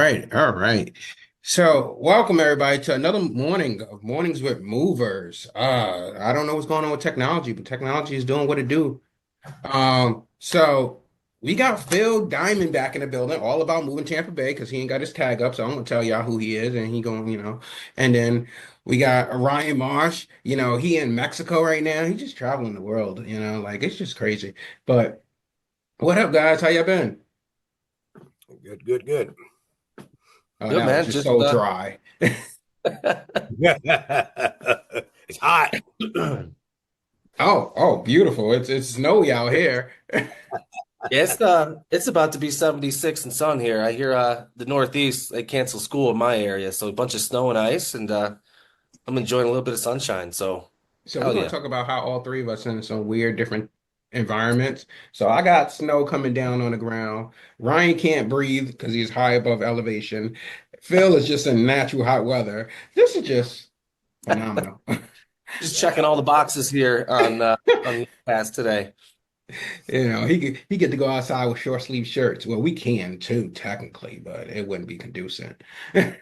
right, all right. So, welcome everybody to another morning of Mornings with Movers. I don't know what's going on with technology, but technology is doing what it do. So we got Phil Diamond back in the building, all about moving Tampa Bay because he ain't got his tag up. So I'm gonna tell y'all who he is, and he going. And then we got Ryan Marsh. He in Mexico right now. He's just traveling the world. Like it's just crazy. But what up, guys? How y'all been? Good, good, good. Oh, Good that was man. just Just so dry. It's hot. Oh, beautiful. It's snowy out here. it's about to be 76 and sun here. I hear the Northeast they cancel school in my area, so a bunch of snow and ice, and I'm enjoying a little bit of sunshine. So So we're hell going to yeah. talk about how all three of us in some weird different environments. So I got snow coming down on the ground. Ryan can't breathe because he's high above elevation. Phil is just in natural hot weather. This is just phenomenal. Just checking all the boxes here on the pass today. He get to go outside with short sleeve shirts. Well, we can too, technically, but it wouldn't be conducive. Yeah.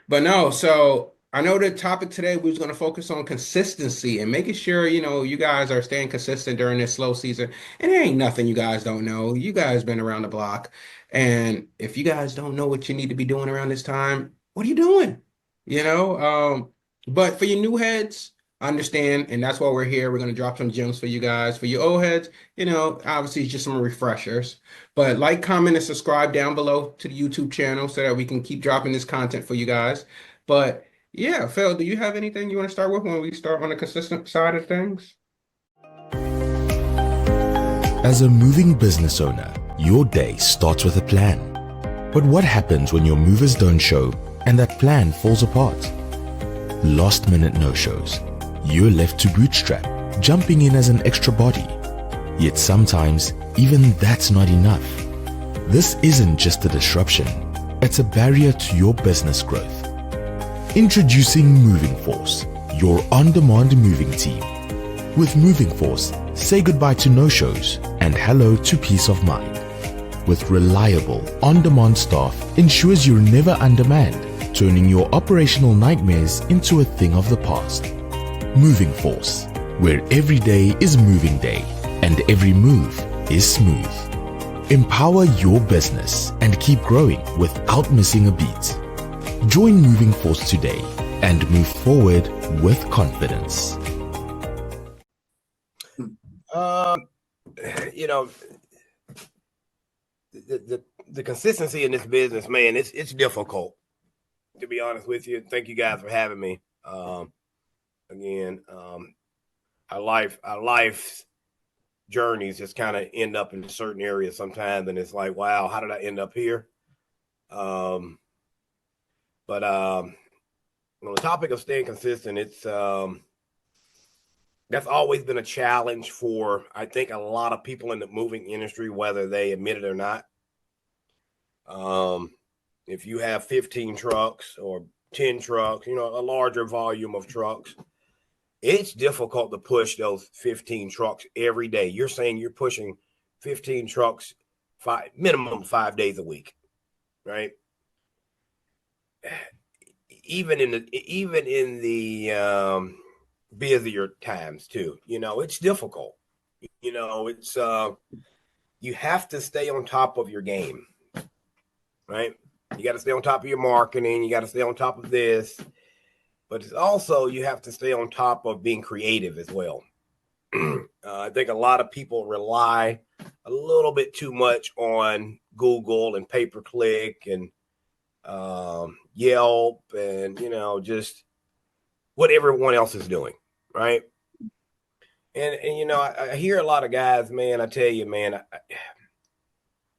But no, so I know the topic today we was going to focus on consistency and making sure, you guys are staying consistent during this slow season. And there ain't nothing you guys don't know. You guys been around the block. And if you guys don't know what you need to be doing around this time, what are you doing? You know, but for your new heads, I understand, and that's why we're here. We're going to drop some gems for you guys. For your old heads, obviously it's just some refreshers. But like, comment, and subscribe down below to the YouTube channel so that we can keep dropping this content for you guys. But yeah, Phil, do you have anything you want to start with when we start on the consistent side of things? As a moving business owner, your day starts with a plan. But what happens when your movers don't show and that plan falls apart? Last minute no-shows. You're left to bootstrap, jumping in as an extra body. Yet sometimes, even that's not enough. This isn't just a disruption, it's a barrier to your business growth. Introducing Moving Force, your on-demand moving team. With Moving Force, say goodbye to no-shows and hello to peace of mind. With reliable, on-demand staff ensures you're never undermanned, turning your operational nightmares into a thing of the past. Moving Force, where every day is moving day and every move is smooth. Empower your business and keep growing without missing a beat. Join Moving Force today and move forward with confidence. Um, you know, the consistency in this business, man, it's difficult. To be honest with you, thank you guys for having me. Again, our life's journeys just kind of end up in certain areas sometimes, and it's like, wow, how did I end up here? Um, but on the topic of staying consistent, it's that's always been a challenge for I think a lot of people in the moving industry, whether they admit it or not. Um, if you have 15 trucks or 10 trucks, a larger volume of trucks, it's difficult to push those 15 trucks every day. You're saying you're pushing 15 trucks minimum 5 days a week, right? Even in the busier times too, it's difficult. It's you have to stay on top of your game, right? You got to stay on top of your marketing. You got to stay on top of this, but it's also you have to stay on top of being creative as well. I think a lot of people rely a little bit too much on Google and pay per click and Yelp and just what everyone else is doing, right? And I hear a lot of guys, man. I tell you, man,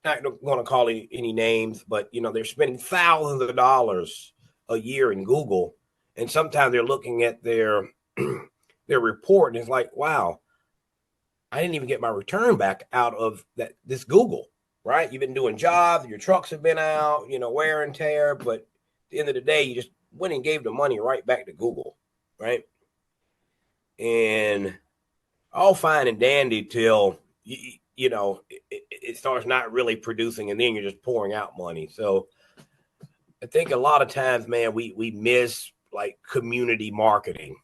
not going to call any names, but they're spending thousands of dollars a year in Google, and sometimes they're looking at their their report, and it's like, wow, I didn't even get my return back out of this Google, right? You've been doing jobs, your trucks have been out, wear and tear, but at the end of the day, you just went and gave the money right back to Google, right? And all fine and dandy till it starts not really producing, and then you're just pouring out money. So I think a lot of times, man, we miss like community marketing,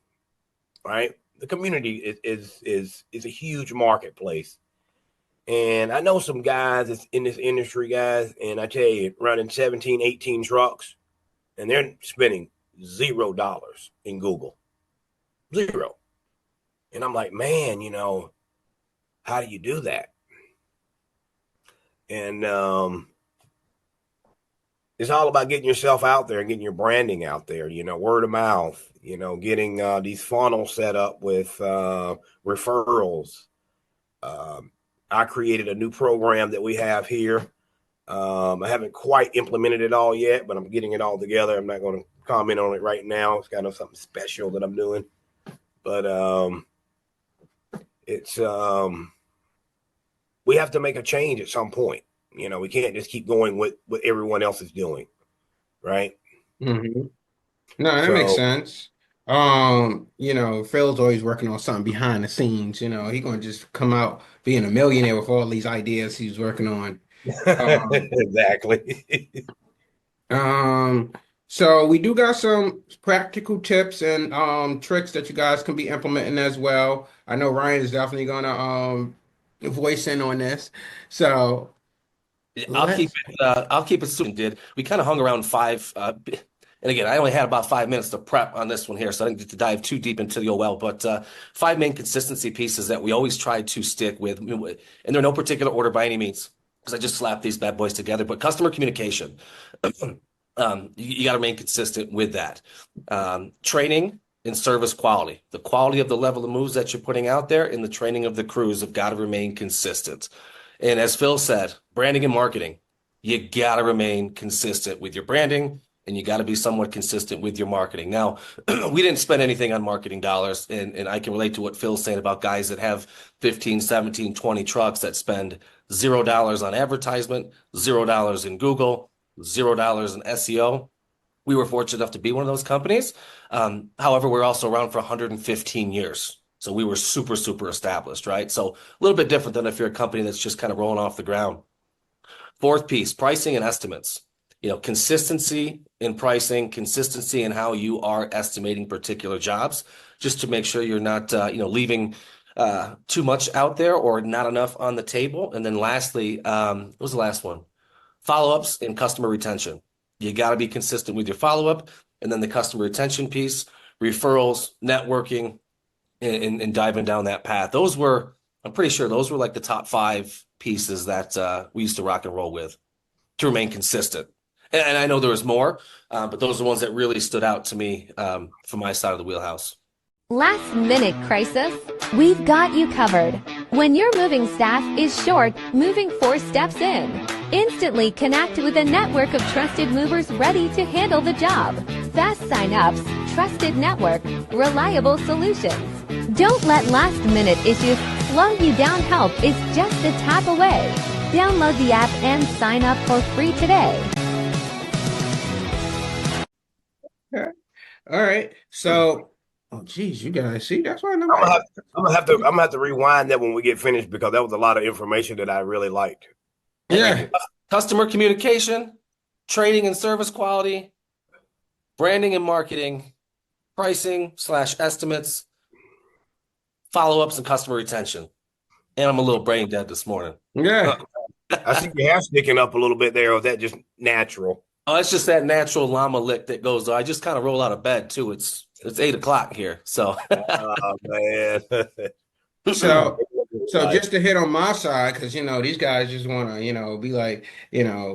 right? The community is a huge marketplace. And I know some guys that's in this industry, guys, and I tell you, running 17, 18 trucks, and they're spending $0 in Google. Zero. And I'm like, man, how do you do that? And it's all about getting yourself out there and getting your branding out there, word of mouth, getting these funnels set up with referrals. I created a new program that we have here. I haven't quite implemented it all yet, but I'm getting it all together. I'm not going to comment on it right now. It's kind of something special that I'm doing, but it's we have to make a change at some point. We can't just keep going with what everyone else is doing, right? No, that makes So sense. Phil's always working on something behind the scenes. He gonna just come out being a millionaire with all these ideas he's working on. Um, exactly. um, so we do got some practical tips and tricks that you guys can be implementing as well. I know Ryan is definitely gonna voice in on this. So let's I'll keep it super did. We kind of hung around five and again, I only had about 5 minutes to prep on this one here, so I didn't get to dive too deep into the OL, but five main consistency pieces that we always try to stick with, and they're no particular order by any means, because I just slapped these bad boys together, but customer communication. You got to remain consistent with that. Training and service quality. The quality of the level of moves that you're putting out there and the training of the crews have got to remain consistent. And as Phil said, branding and marketing, you got to remain consistent with your branding and you got to be somewhat consistent with your marketing. Now, we didn't spend anything on marketing dollars, and I can relate to what Phil's saying about guys that have 15, 17, 20 trucks that spend $0 on advertisement, $0 in Google, $0 in SEO. We were fortunate enough to be one of those companies. However, we're also around for 115 years. So we were super, super established, right? So a little bit different than if you're a company that's just kind of rolling off the ground. Fourth piece, pricing and estimates. Consistency in pricing, consistency in how you are estimating particular jobs, just to make sure you're not, leaving too much out there or not enough on the table. And then lastly, what was the last one? Follow-ups and customer retention. You got to be consistent with your follow-up. And then the customer retention piece, referrals, networking, and diving down that path. I'm pretty sure those were like the top five pieces that we used to rock and roll with to remain consistent. And I know there was more, but those are the ones that really stood out to me from my side of the wheelhouse. Last minute crisis? We've got you covered. When your moving staff is short, Moving Force steps in. Instantly connect with a network of trusted movers ready to handle the job. Fast sign-ups, trusted network, reliable solutions. Don't let last-minute issues slow you down. Help is just a tap away. Download the app and sign up for free today. Okay. All right. So, oh geez, you guys see, that's why I'm gonna have to rewind that when we get finished because that was a lot of information that I really liked. Yeah. Customer communication, training and service quality, branding and marketing, pricing / estimates, follow-ups, and customer retention. And I'm a little brain dead this morning. Yeah. I see your hair sticking up a little bit there. Or is that just natural? Oh, it's just that natural llama lick that goes. I just kind of roll out of bed too. It's 8 o'clock here, so. Oh man. So just to hit on my side, because these guys just want to be like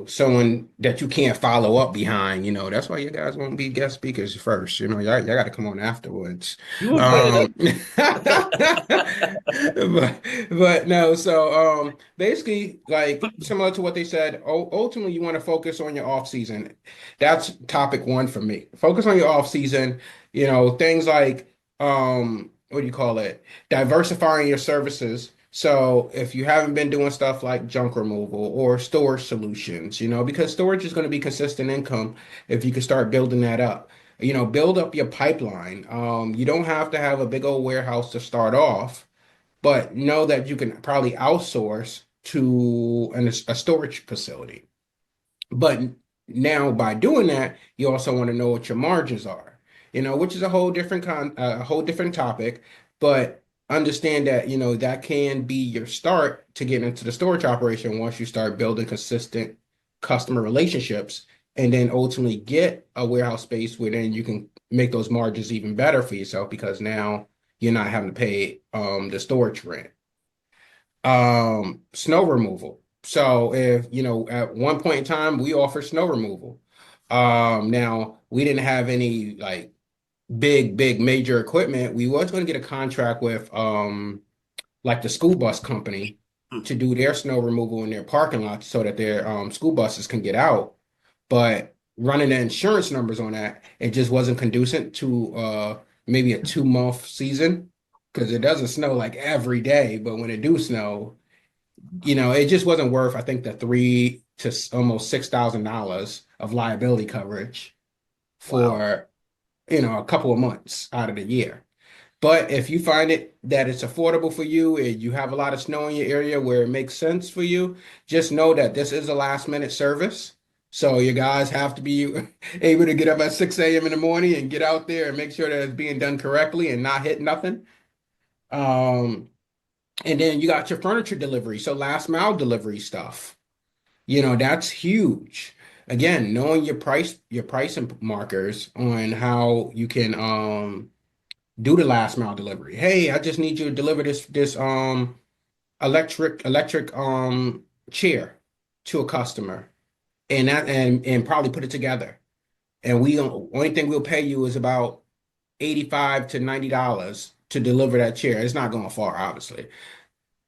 someone that you can't follow up behind. That's why you guys won't be guest speakers first. Y'all got to come on afterwards. But no. So basically, like similar to what they said, ultimately you want to focus on your off season. That's topic one for me. Focus on your off season. Things like what do you call it? Diversifying your services. So if you haven't been doing stuff like junk removal or storage solutions, because storage is going to be consistent income if you can start building that up. Build up your pipeline. You don't have to have a big old warehouse to start off, but know that you can probably outsource to a storage facility. But now by doing that, you also want to know what your margins are, which is a whole different a whole different topic. But understand that, that can be your start to get into the storage operation once you start building consistent customer relationships and then ultimately get a warehouse space where then you can make those margins even better for yourself because now you're not having to pay the storage rent. Snow removal. So if, at one point in time we offer snow removal. Now we didn't have any like big major equipment. We was going to get a contract with like the school bus company to do their snow removal in their parking lots so that their school buses can get out. But running the insurance numbers on that, it just wasn't conducive to maybe a 2 month season because it doesn't snow like every day, but when it do snow, it just wasn't worth, I think, the three to almost $6,000 of liability coverage Wow. for, a couple of months out of the year. But if you find it that it's affordable for you and you have a lot of snow in your area where it makes sense for you, just know that this is a last minute service. So you guys have to be able to get up at 6 a.m. in the morning and get out there and make sure that it's being done correctly and not hit nothing. Um, and then you got your furniture delivery, so last mile delivery stuff. That's huge. Again, knowing your pricing markers on how you can do the last mile delivery. Hey, I just need you to deliver this electric chair to a customer and and probably put it together. And we don't only thing we'll pay you is about 85 to $90 to deliver that chair. It's not going far, obviously.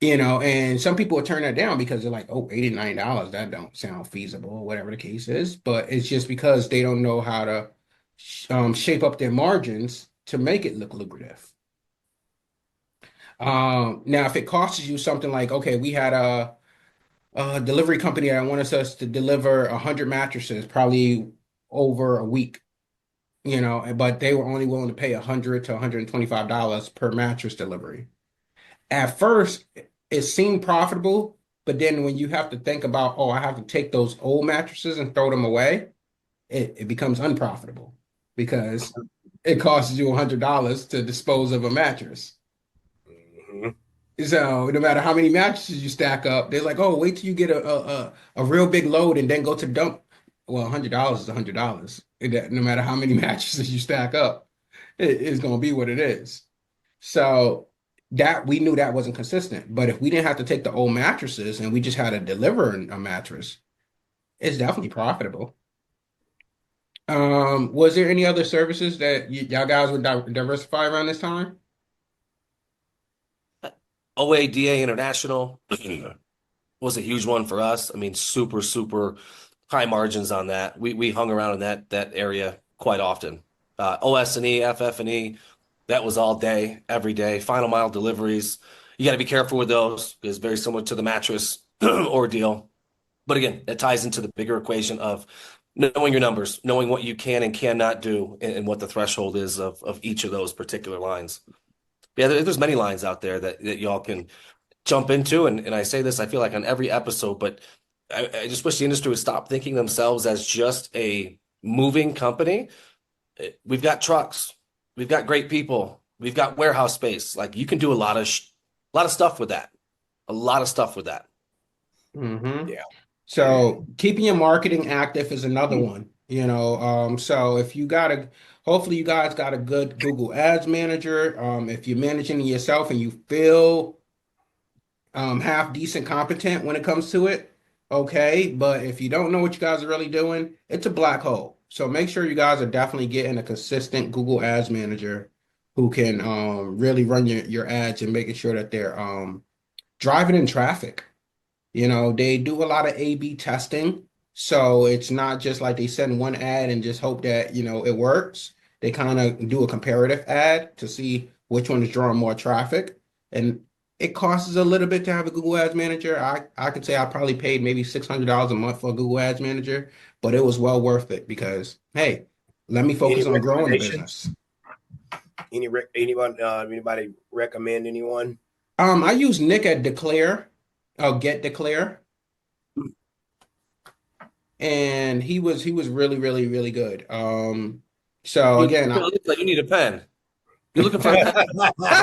And some people will turn that down because they're like, oh, $89, that don't sound feasible, or whatever the case is. But it's just because they don't know how to shape up their margins to make it look lucrative. Now, if it costs you something like, okay, we had a delivery company that wanted us to deliver 100 mattresses, probably over a week, but they were only willing to pay $100 to $125 per mattress delivery. At first, it seemed profitable, but then when you have to think about, oh, I have to take those old mattresses and throw them away, it becomes unprofitable because it costs you $100 to dispose of a mattress. Mhm. So no matter how many mattresses you stack up, they're like, oh, wait till you get a real big load and then go to dump. Well, $100 is $100. No matter how many mattresses you stack up, it's going to be what it is. So that we knew that wasn't consistent. But if we didn't have to take the old mattresses and we just had to deliver a mattress, it's definitely profitable. Was there any other services that y'all guys would diversify around this time? OADA International was a huge one for us. I mean, super high margins on that. We hung around in that area quite often. OS&E, FF&E, that was all day, every day. Final mile deliveries. You got to be careful with those because very similar to the mattress ordeal. But again, it ties into the bigger equation of knowing your numbers, knowing what you can and cannot do, and what the threshold is of each of those particular lines. Yeah, there's many lines out there that y'all can jump into. And I say this, I feel like on every episode, but I just wish the industry would stop thinking themselves as just a moving company. We've got trucks, we've got great people, we've got warehouse space. Like you can do a lot of stuff with that. A lot of stuff with that. Mm-hmm. Yeah. So keeping your marketing active is another one, so if you hopefully you guys got a good Google Ads manager. If you're managing it yourself and you feel half decent competent when it comes to it, okay. But if you don't know what you guys are really doing, it's a black hole. So make sure you guys are definitely getting a consistent Google Ads manager who can really run your ads and making sure that they're driving in traffic. They do a lot of A/B testing. So it's not just like they send one ad and just hope that, it works. They kind of do a comparative ad to see which one is drawing more traffic. And it costs a little bit to have a Google Ads manager. I could say I probably paid maybe $600 a month for a Google Ads manager, but it was well worth it because, hey, let me Any focus on growing the recommendations? business. Anybody recommend anyone? I use Nick at Declare. Get Declare, and he was really really really good. So again, It looks like you need a pen. You're looking for a pen.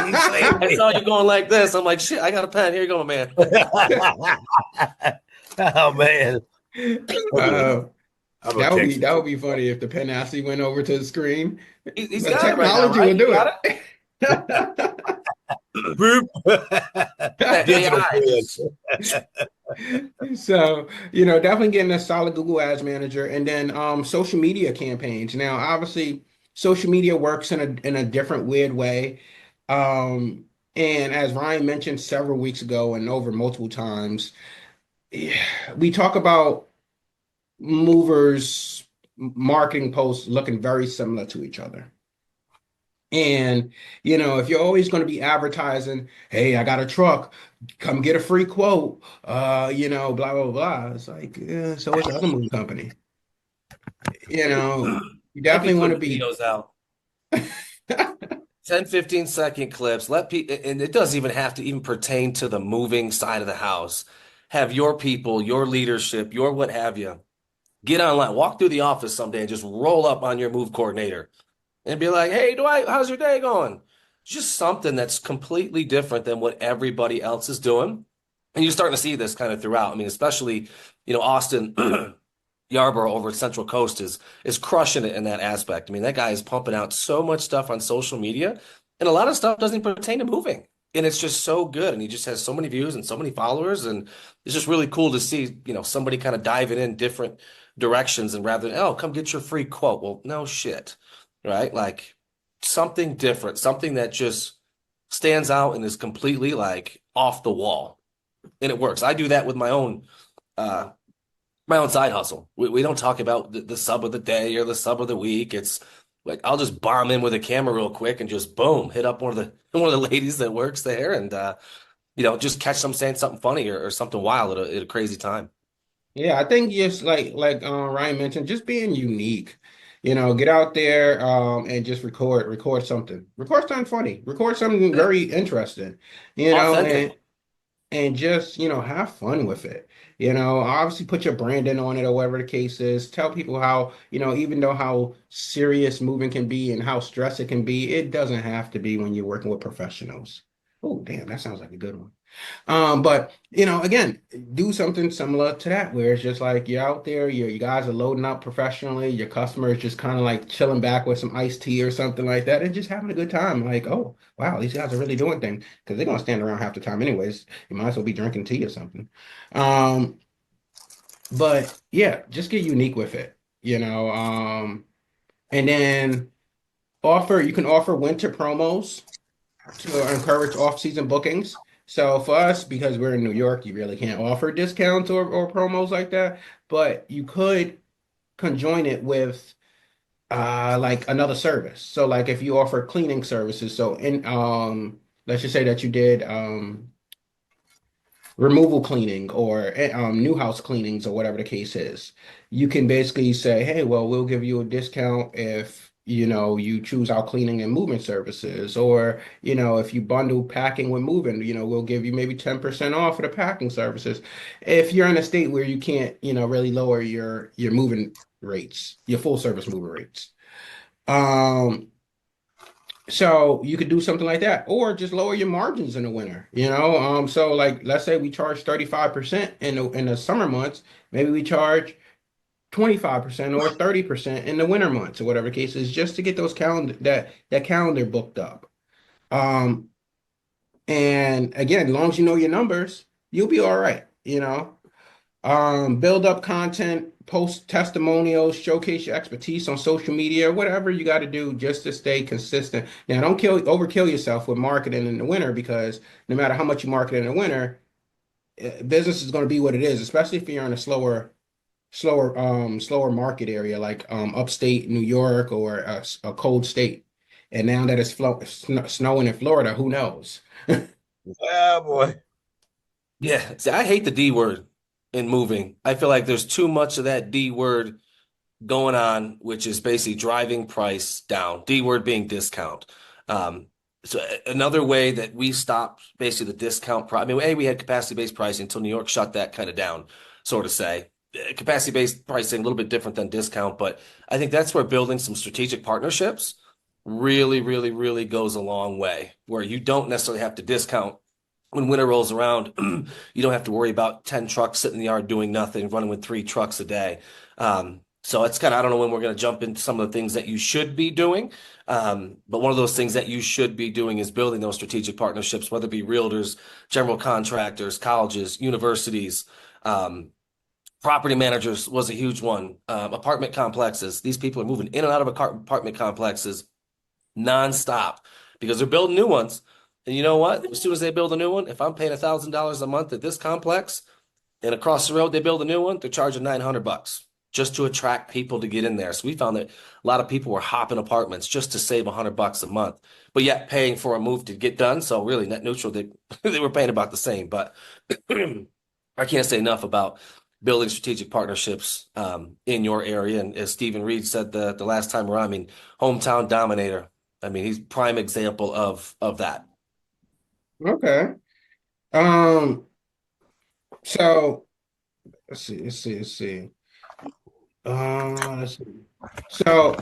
You saved I me. saw you going like this. I'm like, shit, I got a pen. Here you go, man. Oh man. Okay. uh, I'm gonna that would be text it that to would be funny if the pen actually went over to the screen. He's The got it right now, technology will right? You do got it. you. Boop. that Digital AI. pen. So, definitely getting a solid Google Ads Manager and then social media campaigns. Now, obviously, social media works in a different weird way. Um, and as Ryan mentioned several weeks ago and over multiple times, yeah, we talk about movers marketing posts looking very similar to each other. And, if you're always going to be advertising, hey, I got a truck, come get a free quote, blah, blah, blah. It's like, yeah, so is the other moving company. You know, you I'd be definitely want to putting be, videos out. 10, 15-second clips. Let people, and it doesn't even have to even pertain to the moving side of the house. Have your people, your leadership, your what have you, get online, walk through the office someday and just roll up on your move coordinator and be like, hey, Dwight, how's your day going? Just something that's completely different than what everybody else is doing. And you're starting to see this kind of throughout. I mean, especially, Austin Yarborough over at Central Coast is crushing it in that aspect. I mean, that guy is pumping out so much stuff on social media, and a lot of stuff doesn't pertain to moving. And it's just so good. And he just has so many views and so many followers. And it's just really cool to see, somebody kind of diving in different directions and rather than, oh, come get your free quote. Well, no shit, right? Like something different, something that just stands out and is completely like off the wall. And it works. I do that with uh, my own side hustle. We don't talk about the sub of the day or the sub of the week. It's like I'll just bomb in with a camera real quick and just boom, hit up one of the one of the ladies that works there and just catch them saying something funny or something wild at a crazy time. yeah, I think just like Ryan mentioned, just being unique. Get out there and just record something. Record something funny. Record something Yeah. very interesting. You know, Authentic. and just have fun with it. Obviously put your branding on it or whatever the case is. Tell people how, even though how serious moving can be and how stressed it can be, it doesn't have to be when you're working with professionals. Oh damn, that sounds like a good one. But again, do something similar to that where it's just like you're out there, you guys are loading up professionally, your customer is just kind of like chilling back with some iced tea or something like that and just having a good time. Like, oh wow, these guys are really doing things because they're gonna stand around half the time anyways. You might as well be drinking tea or something. Um, but yeah, just get unique with it, and then you can offer winter promos to encourage off-season bookings. So for us, because we're in New York, you really can't offer discounts or promos like that, but you could conjoin it with like another service. So like if you offer cleaning services, so in let's just say that you did removal cleaning or new house cleanings or whatever the case is, you can basically say, hey, well, we'll give you a discount if you choose our cleaning and moving services, or if you bundle packing with moving, we'll give you maybe 10% off of the packing services. If you're in a state where you can't really lower your moving rates, your full service mover rates. Um, so you could do something like that, or just lower your margins in the winter, So like let's say we charge 35% in the summer months, maybe we charge 25% or 30% in the winter months or whatever the case is, just to get those that calendar booked up. Um, and again, as long as you know your numbers, you'll be all right. Build up content, post testimonials, showcase your expertise on social media, whatever you got to do just to stay consistent. Now, don't overkill yourself with marketing in the winter because no matter how much you market in the winter, business is going to be what it is, especially if you're in a slower market area like upstate New York or a cold state. And now that it's snowing in Florida, who knows? Oh boy. Yeah. See, I hate the D word in moving. I feel like there's too much of that D word going on, which is basically driving price down. D word being discount. Um, So another way that we stopped basically the discount I mean, we had capacity-based pricing until New York shut that kind of down, so to say. Capacity-based pricing, a little bit different than discount, but I think that's where building some strategic partnerships really, really, really goes a long way, where you don't necessarily have to discount when winter rolls around. You don't have to worry about 10 trucks sitting in the yard doing nothing, running with 3 trucks a day. So it's kind of, I don't know when we're going to jump into some of the things that you should be doing. But one of those things that you should be doing is building those strategic partnerships, whether it be realtors, general contractors, colleges, universities, property managers was a huge one. Apartment complexes. These people are moving in and out of apartment complexes nonstop because they're building new ones. And you know what? As soon as they build a new one, if I'm paying $1,000 a month at this complex and across the road they build a new one, they're charging $900 just to attract people to get in there. So we found that a lot of people were hopping apartments just to save $100 a month, but yet paying for a move to get done. So really net neutral, they were paying about the same. But I can't say enough about building strategic partnerships in your area. And as Stephen Reed said the last time around, I mean, hometown dominator. I mean, he's prime example of that. Okay. Um, so let's see. Let's see. So,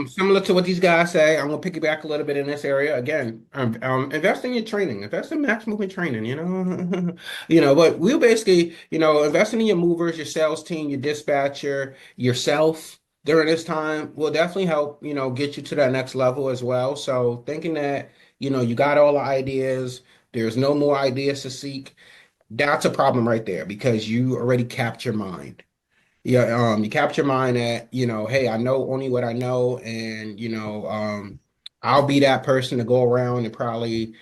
similar to what these guys say, I'm gonna piggyback a little bit in this area again. Invest in your training, invest in max movement training. But we'll basically, investing in your movers, your sales team, your dispatcher, yourself during this time will definitely help, get you to that next level as well. So, thinking that, you got all the ideas, there's no more ideas to seek. That's a problem right there because you already capture mind. Yeah, you capture mine at, hey, I know only what I know, and I'll be that person to go around and probably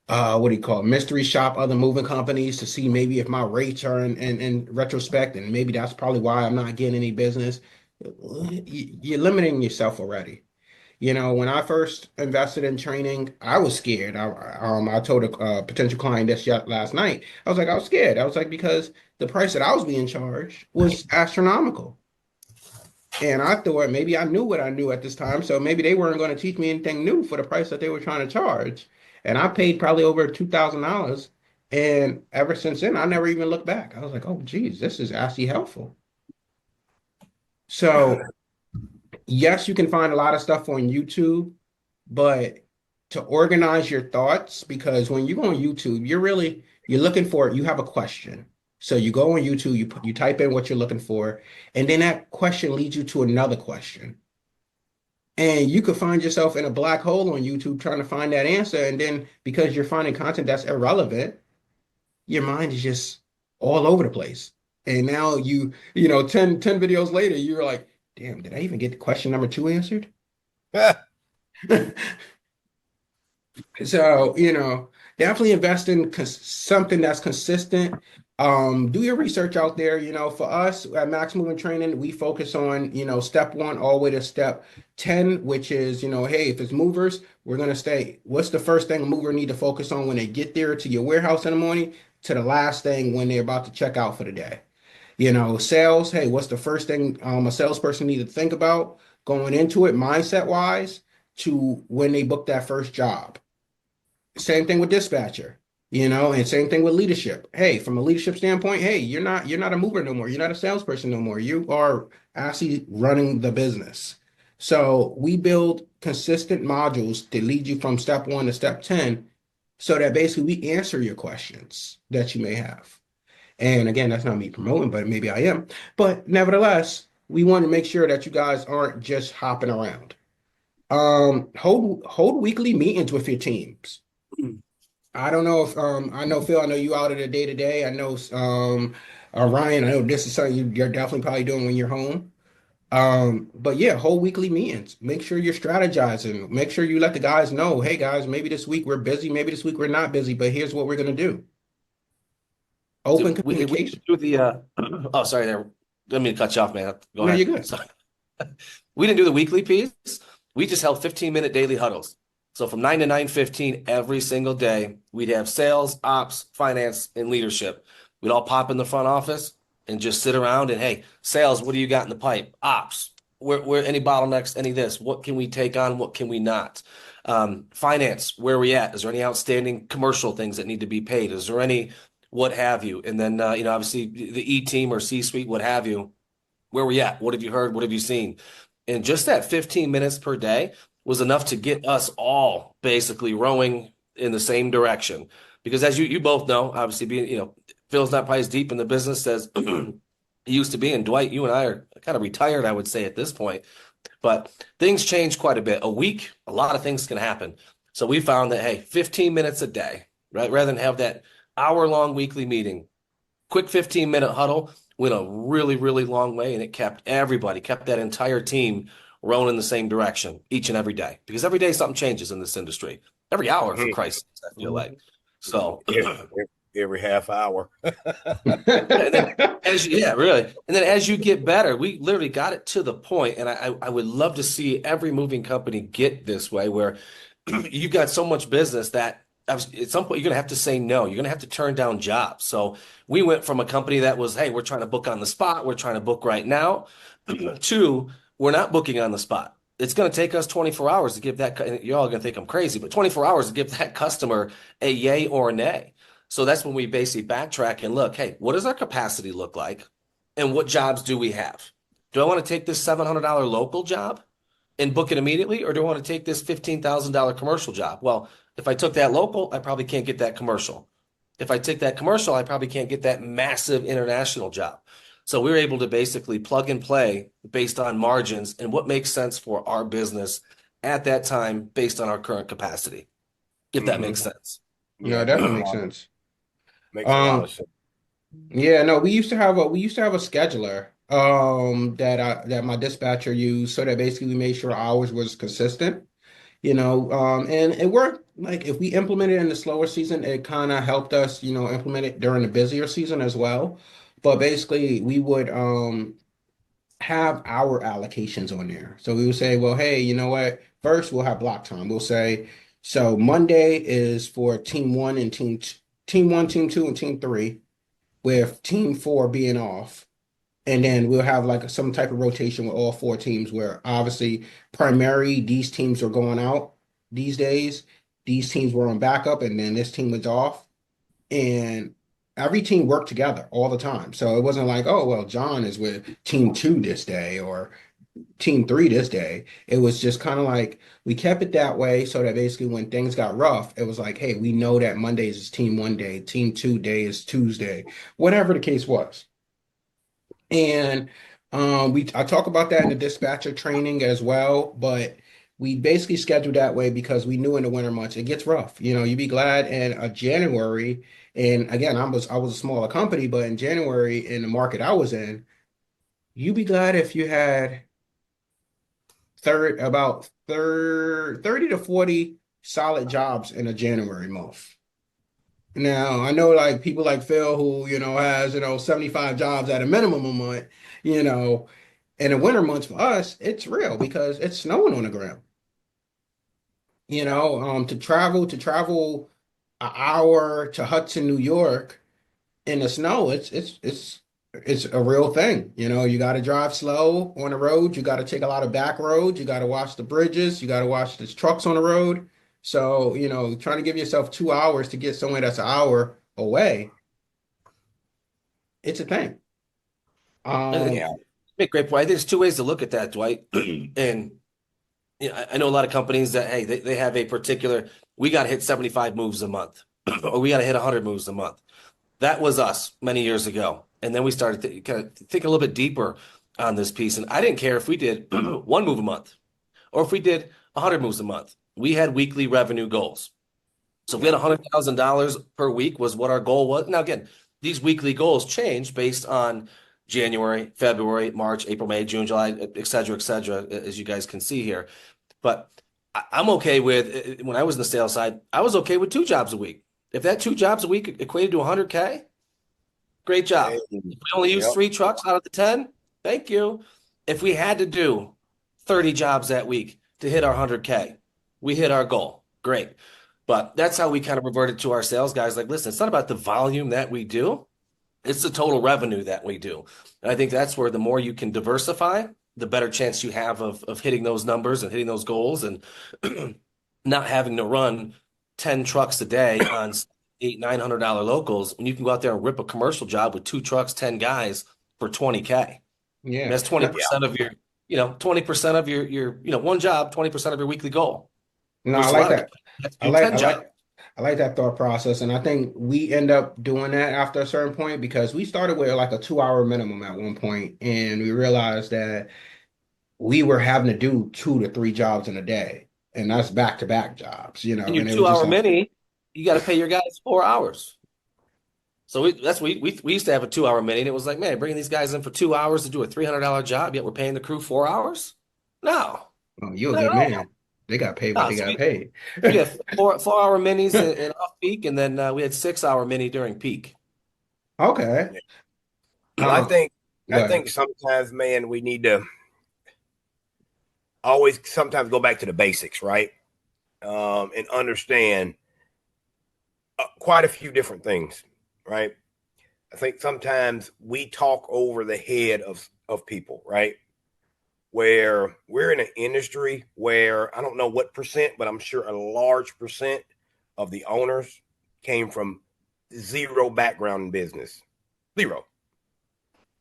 what do you call it, mystery shop other moving companies to see maybe if my rates are in retrospect, and maybe that's probably why I'm not getting any business. You're limiting yourself already. When I first invested in training, I was scared. I told a potential client this last night. I was scared. I was like, because the price that I was being charged was astronomical. And I thought maybe I knew what I knew at this time. So maybe they weren't going to teach me anything new for the price that they were trying to charge. And I paid probably over $2,000. And ever since then, I never even looked back. I was like, oh, geez, this is actually helpful. So yes, you can find a lot of stuff on YouTube, but to organize your thoughts, because when you go on YouTube, you're looking for, you have a question. So you go on YouTube, you type in what you're looking for, and then that question leads you to another question. And you could find yourself in a black hole on YouTube trying to find that answer. And then because you're finding content that's irrelevant, your mind is just all over the place. And now 10 videos later, you're like, damn, did I even get the question number 2 answered? So, definitely invest in something that's consistent. Do your research out there. For us at Max Movement Training, we focus on, step 1 all the way to step 10, which is, hey, if it's movers, we're going to stay. What's the first thing a mover need to focus on when they get there to your warehouse in the morning to the last thing when they're about to check out for the day? Sales, hey, what's the first thing a salesperson need to think about going into it mindset wise to when they book that first job? Same thing with dispatcher, and same thing with leadership. Hey, from a leadership standpoint, hey, you're not a mover no more. You're not a salesperson no more. You are actually running the business. So we build consistent modules to lead you from step 1 to step 10 so that basically we answer your questions that you may have. And again, that's not me promoting, but maybe I am. But nevertheless, we want to make sure that you guys aren't just hopping around. Hold weekly meetings with your teams. I don't know if I know Phil, I know you out of the day to day. I know Ryan, I know this is something you're definitely probably doing when you're home. But yeah, hold weekly meetings. Make sure you're strategizing. Make sure you let the guys know, hey guys, maybe this week we're busy, maybe this week we're not busy, but here's what we're gonna do. Open communication. We do the oh, sorry there. Didn't mean to cut you off, man. Go ahead. You're good. Sorry. We didn't do the weekly piece. We just held 15-minute daily huddles. So from 9 to 9:15 every single day, we'd have sales, ops, finance, and leadership. We'd all pop in the front office and just sit around and, hey, sales, what do you got in the pipe? Ops, where any bottlenecks, any this, what can we take on, what can we not? Finance, where are we at? Is there any outstanding commercial things that need to be paid? Is there any what have you? And then obviously the E team or C-suite, what have you, where are we at? What have you heard? What have you seen? And just that 15 minutes per day was enough to get us all basically rowing in the same direction. Because as you both know, obviously being, Phil's not probably as deep in the business as he used to be. And Dwight, you and I are kind of retired, I would say, at this point. But things change quite a bit. A week, a lot of things can happen. So we found that, hey, 15 minutes a day, right? Rather than have that hour-long weekly meeting, quick 15-minute huddle went a really, really long way. And it kept that entire team rowing in the same direction each and every day. Because every day something changes in this industry. Every hour, for Christ's sake, I feel like. So every half hour. really. And then as you get better, we literally got it to the point, and I would love to see every moving company get this way, where you've got so much business that at some point you're going to have to say no. You're going to have to turn down jobs. So we went from a company that was, hey, we're trying to book on the spot, we're trying to book right now, to we're not booking on the spot. It's going to take us 24 hours to give that, you're all going to think I'm crazy, but 24 hours to give that customer a yay or a nay. So that's when we basically backtrack and look, hey, what does our capacity look like? And what jobs do we have? Do I want to take this $700 local job and book it immediately? Or do I want to take this $15,000 commercial job? Well, if I took that local, I probably can't get that commercial. If I take that commercial, I probably can't get that massive international job. So we were able to basically plug and play based on margins and what makes sense for our business at that time based on our current capacity, if that makes sense. No, it definitely makes sense. Makes a lot of sense. Yeah, no, we used to have a scheduler that my dispatcher used, so that basically we made sure ours was consistent, and it worked. Like if we implemented it in the slower season, it kind of helped us, implement it during the busier season as well. But basically we would have our allocations on there. So we would say, well, hey, you know what? First we'll have block time. We'll say, so Monday is for team one and team one, team two, and team three, with team four being off. And then we'll have like some type of rotation with all four teams, where obviously primary, these teams are going out these days. These teams were on backup, and then this team was off. And every team worked together all the time. So it wasn't like, oh, well, John is with team two this day or team three this day. It was just kind of like we kept it that way, so that basically when things got rough, it was like, hey, we know that Mondays is team one day, team two day is Tuesday, whatever the case was. And I talk about that in the dispatcher training as well, but we basically scheduled that way because we knew in the winter months it gets rough. You'd be glad in January. And again, I was a smaller company, but in January, in the market I was in, you'd be glad if you had about 30 to 40 solid jobs in a January month. Now, I know like people like Phil who, has, 75 jobs at a minimum a month, in the winter months for us, it's real because it's snowing on the ground. To travel an hour to Hudson, New York in the snow, it's a real thing. You got to drive slow on the road. You got to take a lot of back roads. You got to watch the bridges. You got to watch the trucks on the road. So, trying to give yourself 2 hours to get somewhere that's an hour away, it's a thing. Yeah, great point. I think there's two ways to look at that, Dwight. And I know a lot of companies that, hey, they have a particular, we got to hit 75 moves a month, or we got to hit 100 moves a month. That was us many years ago. And then we started to kind of think a little bit deeper on this piece. And I didn't care if we did one move a month or if we did 100 moves a month. We had weekly revenue goals. So if we had $100,000 per week was what our goal was. Now, again, these weekly goals change based on January, February, March, April, May, June, July, et cetera, as you guys can see here. But I'm okay with, when I was in the sales side, I was okay with 2 jobs a week. If that 2 jobs a week equated to 100K, great job. If we only use 3 trucks out of the 10, thank you. If we had to do 30 jobs that week to hit our 100K, we hit our goal. Great. But that's how we kind of reverted to our sales guys. Like, listen, it's not about the volume that we do. It's the total revenue that we do. And I think that's where the more you can diversify the better chance you have of hitting those numbers and hitting those goals and not having to run 10 trucks a day on $800-900 locals when you can go out there and rip a commercial job with 2 trucks, 10 guys for 20K. Yeah. That's 20% of your, 20% of your, one job, 20% of your weekly goal. No, I Versus a like lot of that. guys have to I do like 10 I jobs. like I like that thought process, and I think we end up doing that after a certain point because we started with like a 2 hour minimum at one point, and we realized that we were having to do 2 to 3 jobs in a day, and that's back to back jobs, In your and it was just 2 hour like, mini, you got to pay your guys 4 hours. So we used to have a 2 hour mini, and it was like, man, bringing these guys in for 2 hours to do a $300 job, yet we're paying the crew 4 hours? No, oh, you're a not at good all. man. They got paid what No, they so got paid. we had 4 hour minis in off peak, and then we had 6 hour mini during peak. Okay. Yeah. And I Um, think Go I ahead. think sometimes, man, we need to always sometimes go back to the basics, right? And understand quite a few different things, right? I think sometimes we talk over the head of people, right? Where we're in an industry where I don't know what percent, but I'm sure a large percent of the owners came from zero background in business. Zero.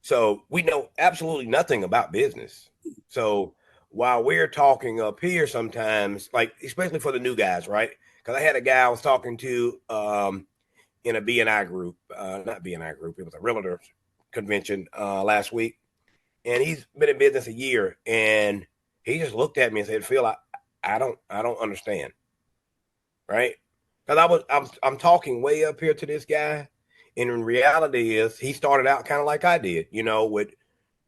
So we know absolutely nothing about business. So while we're talking up here sometimes, like especially for the new guys, right? Because I had a guy I was talking to in a BNI group, not BNI group, it was a realtor convention last week. And he's been in business a year, and he just looked at me and said, "Phil, I don't understand." Right? Because I'm talking way up here to this guy, and in reality is he started out kind of like I did, with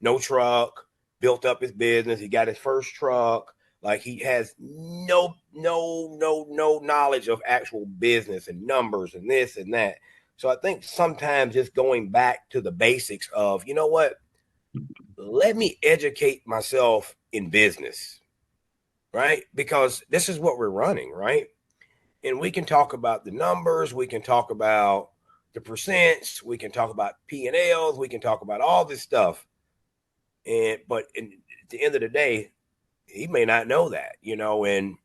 no truck, built up his business. He got his first truck. Like he has no knowledge of actual business and numbers and this and that. So I think sometimes just going back to the basics of, you know what, let me educate myself in business, right? Because this is what we're running, right? And we can talk about the numbers, we can talk about the percents, we can talk about P&Ls, we can talk about all this stuff. But at the end of the day, he may not know that, and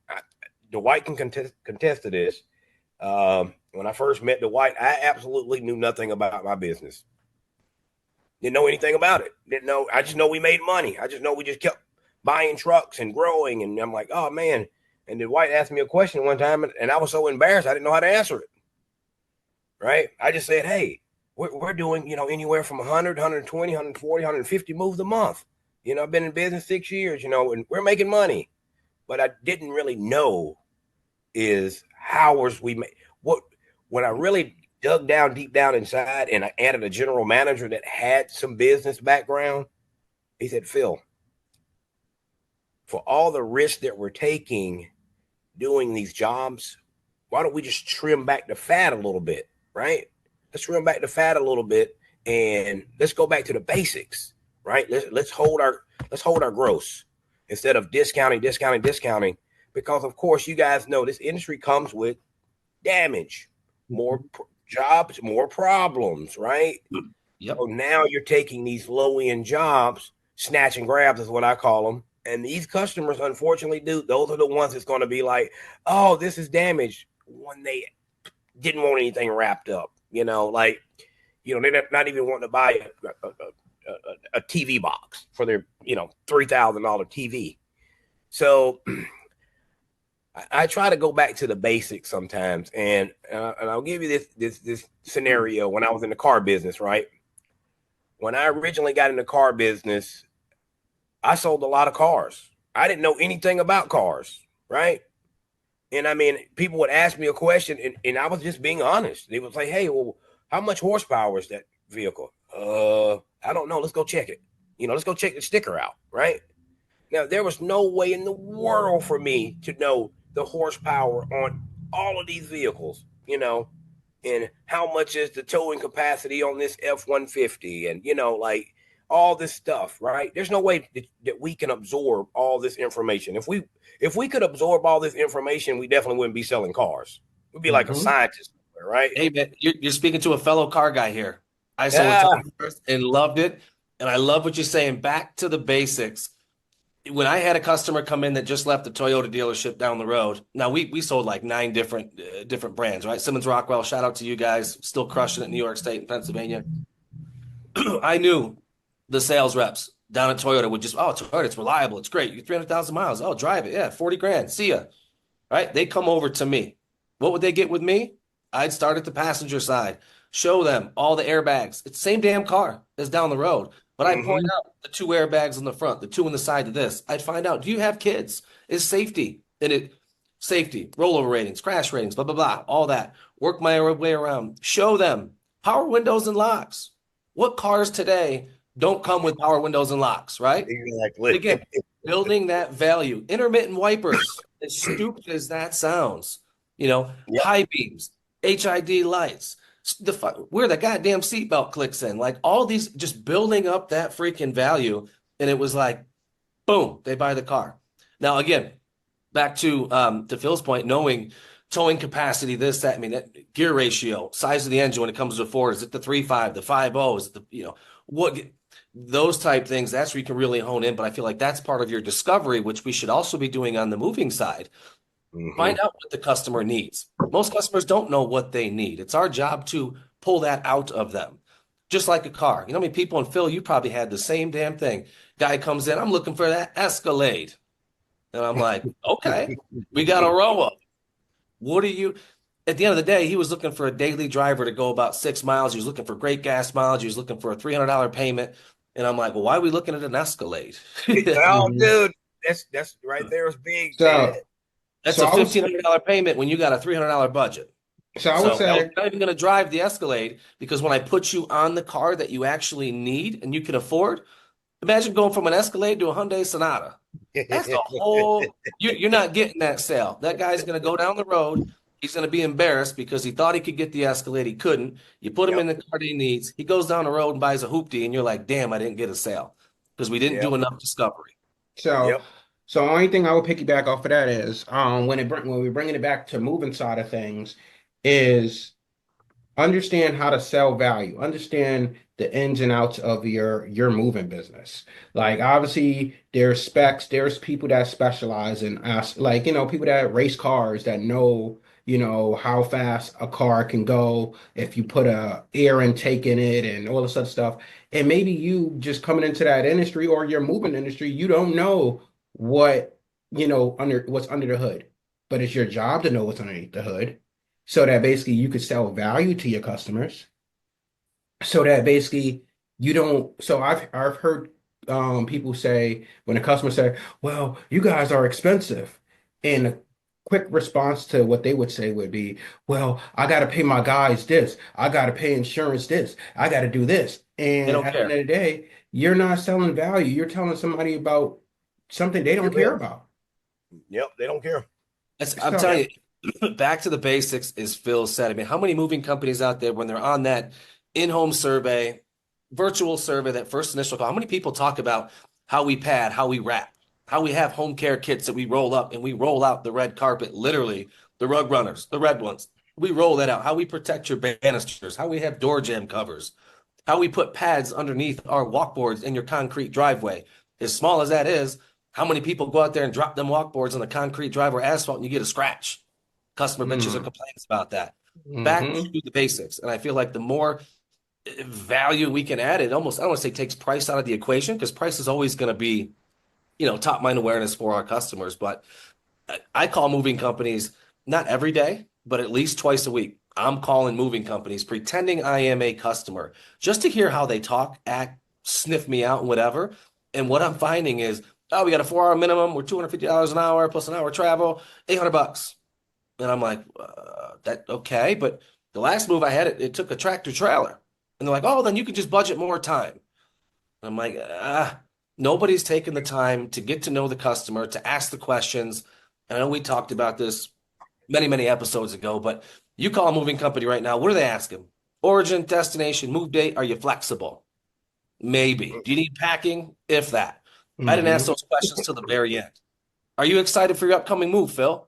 Dwight can contest to this. When I first met Dwight, I absolutely knew nothing about my business. Didn't know anything about it. Didn't know. I just know we made money. I just know we just kept buying trucks and growing. And I'm like, oh man. And then White asked me a question one time, and I was so embarrassed I didn't know how to answer it. Right? I just said, hey, we're doing anywhere from 100, 120, 140, 150 moves a month. I've been in business 6 years. And we're making money. But I didn't really know is how we make what when I really dug down deep down inside and I added a general manager that had some business background. He said, Phil, for all the risk that we're taking doing these jobs, why don't we just trim back the fat a little bit, right? Let's trim back the fat a little bit and let's go back to the basics, right? Let's hold our gross instead of discounting, because of course you guys know this industry comes with damage, more jobs, more problems, right? Yep. So now you're taking these low-end jobs, snatch and grabs is what I call them. And these customers, unfortunately, those are the ones that's going to be like, oh, this is damaged when they didn't want anything wrapped up. They're not even wanting to buy a TV box for their, $3,000 TV. So I try to go back to the basics sometimes, and I'll give you this scenario. When I was in the car business, right? When I originally got in the car business, I sold a lot of cars. I didn't know anything about cars, right? And I mean, people would ask me a question, and I was just being honest. They would say, "Hey, well, how much horsepower is that vehicle?" I don't know. Let's go check it. Let's go check the sticker out, right? Now, there was no way in the world for me to know the horsepower on all of these vehicles, and how much is the towing capacity on this F-150 and, like all this stuff, right? There's no way that we can absorb all this information. If we could absorb all this information, we definitely wouldn't be selling cars. We'd be like a scientist, right? Hey, man, you're speaking to a fellow car guy here. I sold a Yeah. ton of cars and loved it. And I love what you're saying. Back to the basics. when I had a customer come in that just left the Toyota dealership down the road. Now we sold like 9 different brands, right? Simmons Rockwell, shout out to you guys, still crushing it in New York State and Pennsylvania. I knew the sales reps down at Toyota would just, oh, Toyota, it's reliable, it's great. You're 300,000 miles. Oh, drive it. Yeah, 40 grand. See ya. Right? They come over to me. What would they get with me? I'd start at the passenger side, show them all the airbags. It's the same damn car as down the road. But I point Mm-hmm. out the 2 airbags on the front, the 2 on the side of this. I'd find out, do you have kids? Is safety in it? Safety, rollover ratings, crash ratings, blah, blah, blah, all that. Work my way around. Show them power windows and locks. What cars today don't come with power windows and locks, right? But Exactly. again, building that value. Intermittent wipers, as stupid as that sounds, Yep. high beams, HID lights, where the goddamn seatbelt clicks in, like all these, just building up that freaking value. And it was like, boom, they buy the car. Now, again, back to Phil's point, knowing towing capacity, this, that, I mean, that gear ratio, size of the engine when it comes to Ford, is it the 3.5, the 5.0, is it what those type things, that's where you can really hone in. But I feel like that's part of your discovery, which we should also be doing on the moving side. Mm-hmm. Find out what the customer needs. Most customers don't know what they need. It's our job to pull that out of them. Just like a car. You know how many people, and Phil, you probably had the same damn thing. Guy comes in, I'm looking for that Escalade. And I'm like, okay, we got a row of. What are you? At the end of the day, he was looking for a daily driver to go about 6 miles. He was looking for great gas mileage. He was looking for a $300 payment. And I'm like, well, why are we looking at an Escalade? Oh, Mhm. dude, that's right there is big, man. So, That's so a I was, $1,500 payment when you got a $300 budget. so I would So I'm say, not even going to drive the Escalade, because when I put you on the car that you actually need and you can afford, imagine going from an Escalade to a Hyundai Sonata. That's a whole, you're not getting that sale. That guy's going to go down the road. He's going to be embarrassed because he thought he could get the Escalade. He couldn't. You put him Yep. in the car that he needs. He goes down the road and buys a hoopty, and you're like, damn, I didn't get a sale because we didn't Yep. do enough discovery. so, Yep. so only thing I would piggyback off of that is, when we're bringing it back to moving side of things, is understand how to sell value, understand the ins and outs of your moving business. Like obviously there's specs, there's people that specialize in us, like people that race cars that know how fast a car can go if you put a air intake in it and all this other stuff. And maybe you just coming into that industry or your moving industry, you don't know what under what's under the hood, but it's your job to know what's underneath the hood so that basically you could sell value to your customers so that basically you don't. So I've heard people say when a customer say, well, you guys are expensive, and a quick response to what they would say would be, well, I got to pay my guys this, I got to pay insurance this, I got to do this. They And don't at the end care. of the day, you're not selling value, you're telling somebody about something they don't You're care right. about. Yep. They don't care. I'm So telling you, back to the basics, as Phil said. I mean, how many moving companies out there, when they're on that in-home survey, virtual survey, that first initial call, how many people talk about how we pad, how we wrap, how we have home care kits that we roll up and we roll out the red carpet, literally, the rug runners, the red ones. We roll that out, how we protect your banisters, how we have door jamb covers, how we put pads underneath our walkboards in your concrete driveway. As small as that is, how many people go out there and drop them walkboards on the concrete driveway or asphalt and you get a scratch? Customer bitches or mm, complaints about that. Back hmm to the basics. And I feel like the more value we can add, it almost, I don't want to say takes price out of the equation, because price is always going to be, top mind awareness for our customers. But I call moving companies not every day, but at least twice a week. I'm calling moving companies, pretending I am a customer, just to hear how they talk, act, sniff me out, and whatever. And what I'm finding is, oh, we got a 4 hour minimum. We're $250 an hour plus an hour travel, $800. And I'm like, that okay. But the last move I had, it took a tractor trailer. And they're like, oh, then you can just budget more time. I'm like, nobody's taking the time to get to know the customer, to ask the questions. And I know we talked about this many, many episodes ago, but you call a moving company right now, what are they asking? Origin, destination, move date, are you flexible? Maybe. Do you need packing? If that. I didn't ask hmm those questions till the very end. Are you excited for your upcoming move, Phil?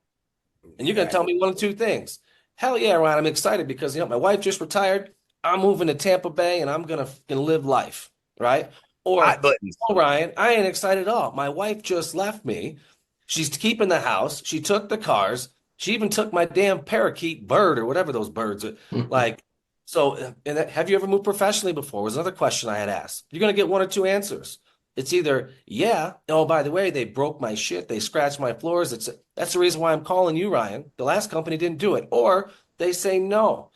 And you're going to tell Exactly. me one of two things. Hell yeah, Ryan, I'm excited because my wife just retired. I'm moving to Tampa Bay and I'm gonna live life, right? Or, Hot buttons. oh, Ryan, I ain't excited at all. My wife just left me. She's keeping the house. She took the cars. She even took my damn parakeet bird or whatever those birds are. Like, so, have you ever moved professionally before? Was another question I had asked. You're going to get one or two answers. It's either, yeah, oh, by the way, they broke my shit. They scratched my floors. That's the reason why I'm calling you, Ryan. The last company didn't do it. Or they say, no,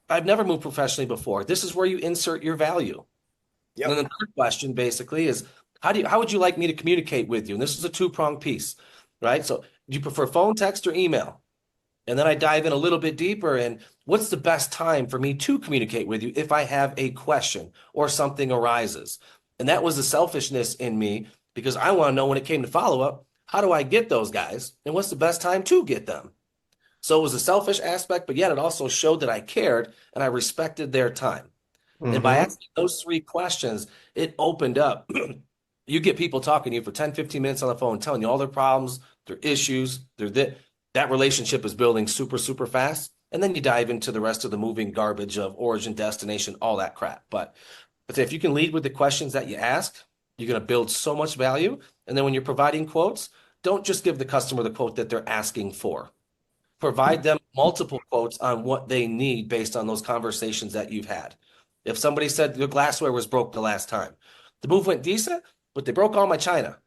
I've never moved professionally before. This is where you insert your value. And Yep. then the third question basically is how would you like me to communicate with you? And this is a two-pronged piece, right? So do you prefer phone, text, or email? And then I dive in a little bit deeper and what's the best time for me to communicate with you if I have a question or something arises? And that was the selfishness in me because I want to know when it came to follow-up, how do I get those guys? And what's the best time to get them? So it was a selfish aspect, but yet it also showed that I cared and I respected their time. And by Hmm. asking those three questions, it opened up. You get people talking to you for 10, 15 minutes on the phone, telling you all their problems, their issues, that relationship is building super, super fast. And then you dive into the rest of the moving garbage of origin, destination, all that crap. But if you can lead with the questions that you ask, you're going to build so much value. And then when you're providing quotes, don't just give the customer the quote that they're asking for. Provide them multiple quotes on what they need based on those conversations that you've had. If somebody said your glassware was broke the last time, the move went decent, but they broke all my china.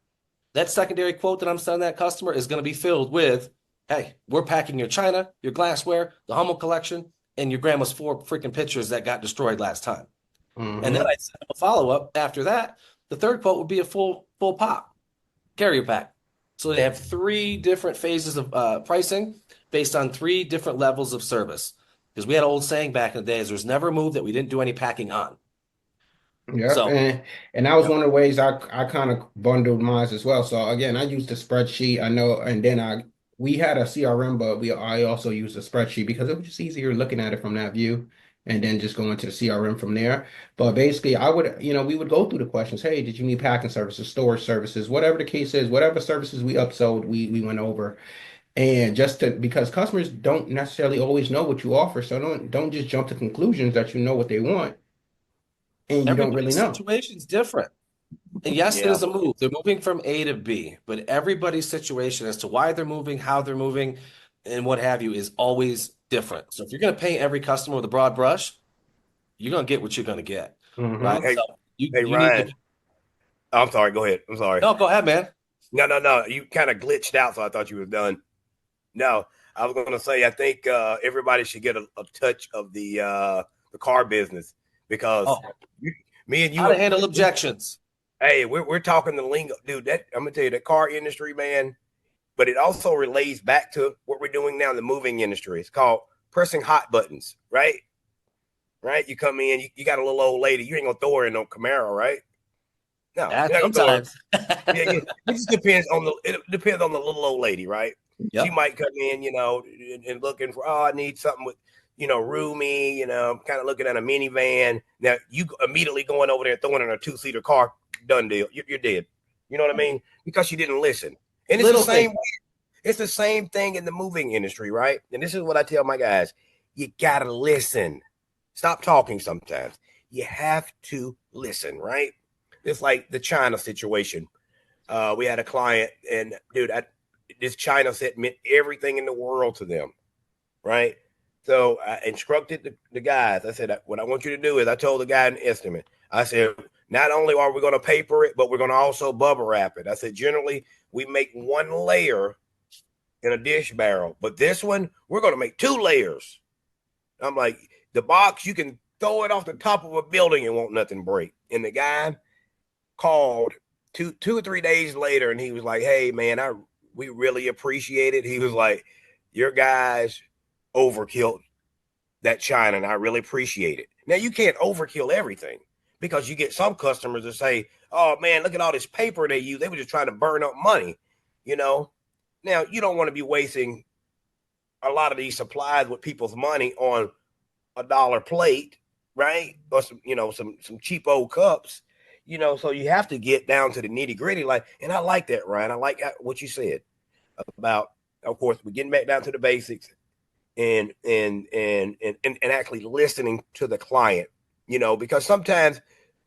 That secondary quote that I'm sending that customer is going to be filled with, hey, we're packing your china, your glassware, the Hummel collection, and your grandma's 4 freaking pictures that got destroyed last time. And then Hmm. I send them a follow-up after that. The third quote would be a full pop carrier pack. So they have 3 different phases of pricing based on 3 different levels of service. Because we had an old saying back in the days, there's never a move that we didn't do any packing on. Yep, So and that was Yep. one of the ways I kind of bundled mine as well. So again, I used a spreadsheet. I know, and then we had a CRM, but I also used a spreadsheet because it was just easier looking at it from that view, and then just going to the CRM from there. But basically, I would, we would go through the questions. Hey, did you need packing services, storage services, whatever the case is, whatever services we upsold, we went over, and just to because customers don't necessarily always know what you offer, so don't just jump to conclusions that you know what they want and you don't really everybody's know. situation is different. And yes, Yeah. there's a move. They're moving from A to B, but everybody's situation as to why they're moving, how they're moving, and what have you is always different. So if you're going to paint every customer with a broad brush, you're going to get what you're going to get, right? Hmm. Hey, So you hey, you need to Ryan. I'm sorry. Go ahead. I'm sorry. no, go ahead, man. No, no, no. You kind of glitched out, so I thought you were done. No, I was going to say I think everybody should get a touch of the car business because Oh, you, me and how you, to handle objections. hey, we're talking the lingo, dude. That I'm gonna tell you, the car industry, man. But it also relates back to what we're doing now in the moving industry. It's called pressing hot buttons, right? Right? You come in, you got a little old lady. You ain't gonna throw her in no Camaro, right? No, Yeah, you're not gonna throw her. sometimes. Yeah, yeah. It just depends on the little old lady, right? She Yep. might come in, and looking for, oh, I need something with, roomy, kind of looking at a minivan. Now you immediately going over there and throwing in a 2-seater car, done deal. You're dead. You know what I mean? Because you didn't listen. And it's the Little thing. same. It's the same thing in the moving industry, right? And this is what I tell my guys: you gotta listen. Stop talking. Sometimes you have to listen, right? It's like the China situation. We had a client, and dude, this China set meant everything in the world to them, right? So I instructed the guys. I said, what I want you to do is, I told the guy an estimate. I said, not only are we going to paper it, but we're going to also bubble wrap it. I said, generally, we make 1 layer in a dish barrel, but this one, we're going to make 2 layers. I'm like, the box, you can throw it off the top of a building and won't nothing break. And the guy called 2 or 3 days later, and he was like, "Hey, man, we really appreciate it." He was like, "Your guys overkilled that China, and I really appreciate it." Now you can't overkill everything because you get some customers that say, "Oh man, look at all this paper they use. They were just trying to burn up money," you know. Now you don't want to be wasting a lot of these supplies with people's money on a dollar plate, right? Or some cheap old cups, so you have to get down to the nitty gritty. Like, and I like that, Ryan. I like what you said about, of course, we're getting back down to the basics and actually listening to the client, because sometimes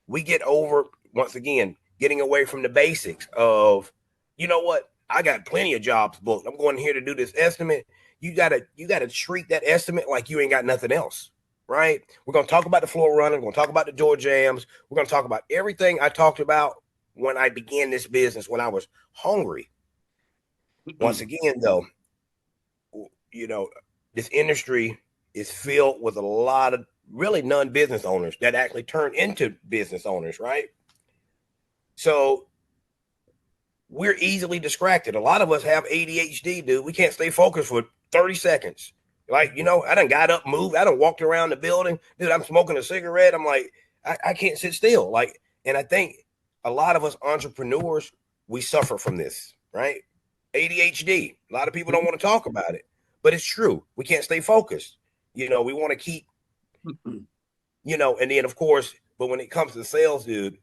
we get over, once again, getting away from the basics of, you know what, I got plenty of jobs booked. I'm going here to do this estimate. You gotta treat that estimate like you ain't got nothing else, right? We're gonna talk about the floor running. We're gonna talk about the door jams. We're gonna talk about everything I talked about when I began this business, when I was hungry. Once again, though, you know, this industry is filled with a lot of really non-business owners that actually turn into business owners, right? So we're easily distracted. A lot of us have ADHD, dude. We can't stay focused for 30 seconds. Like, you know, I done got up, moved. I done walked around the building. Dude, I'm smoking a cigarette. I'm like, I can't sit still. Like, and I think a lot of us entrepreneurs, we suffer from this, right? ADHD. A lot of people don't want to talk about it, but it's true. We can't stay focused. You know, we want to keep, you know, and then of course, but when it comes to sales, dude,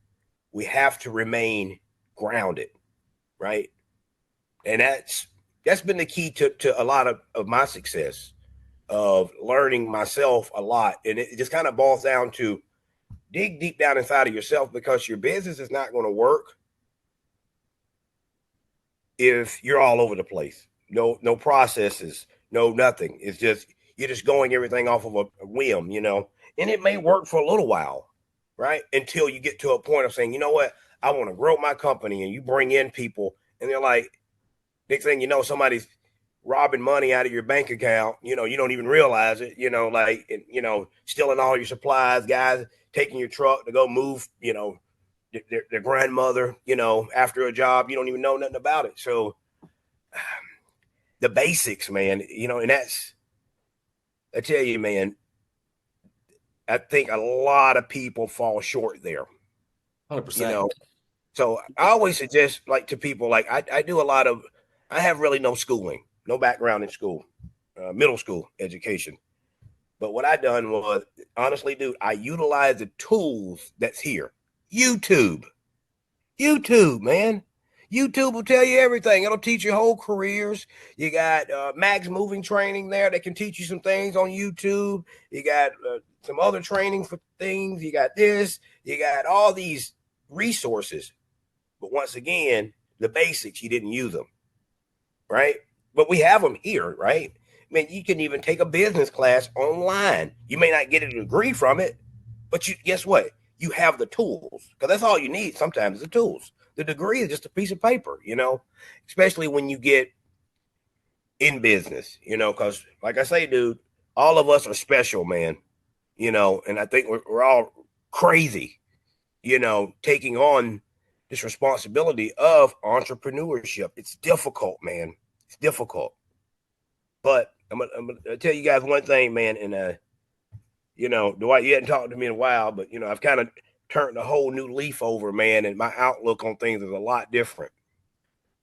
we have to remain grounded, right? And that's been the key to a lot of my success, of learning myself a lot. And it just kind of boils down to dig deep down inside of yourself, because your business is not going to work if you're all over the place. No processes, no nothing. It's just, you're just going everything off of a whim, you know, and it may work for a little while, right? Until you get to a point of saying, you know what, I want to grow my company, and you bring in people and they're like, next thing you know, somebody's robbing money out of your bank account. You know, you don't even realize it, you know, like, you know, stealing all your supplies, guys taking your truck to go move, you know, their grandmother, you know, after a job. You don't even know nothing about it. So the basics, man, you know, and that's, I tell you, man, I think a lot of people fall short there, 100%. you know. So I always suggest, like, to people, like, I do a lot of, I have really no schooling, no background in school, middle school education. But what I done was, honestly, dude, I utilize the tools that's here. YouTube, man. YouTube will tell you everything. It'll teach you whole careers. You got Max Moving Training there that can teach you some things on YouTube. You got some other training for things. You got this. You got all these resources. But once again, the basics, you didn't use them, right? But we have them here, right? I mean, you can even take a business class online. You may not get a degree from it, but you guess what? You have the tools, because that's all you need sometimes, the tools. The degree is just a piece of paper, you know, especially when you get in business, you know, because like I say, dude, all of us are special, man, you know, and I think we're all crazy, you know, taking on this responsibility of entrepreneurship. It's difficult, man. It's difficult. But I'm gonna tell you guys one thing, man. And you know, Dwight, you hadn't talked to me in a while, but you know, I've kind of turned a whole new leaf over, man, and my outlook on things is a lot different.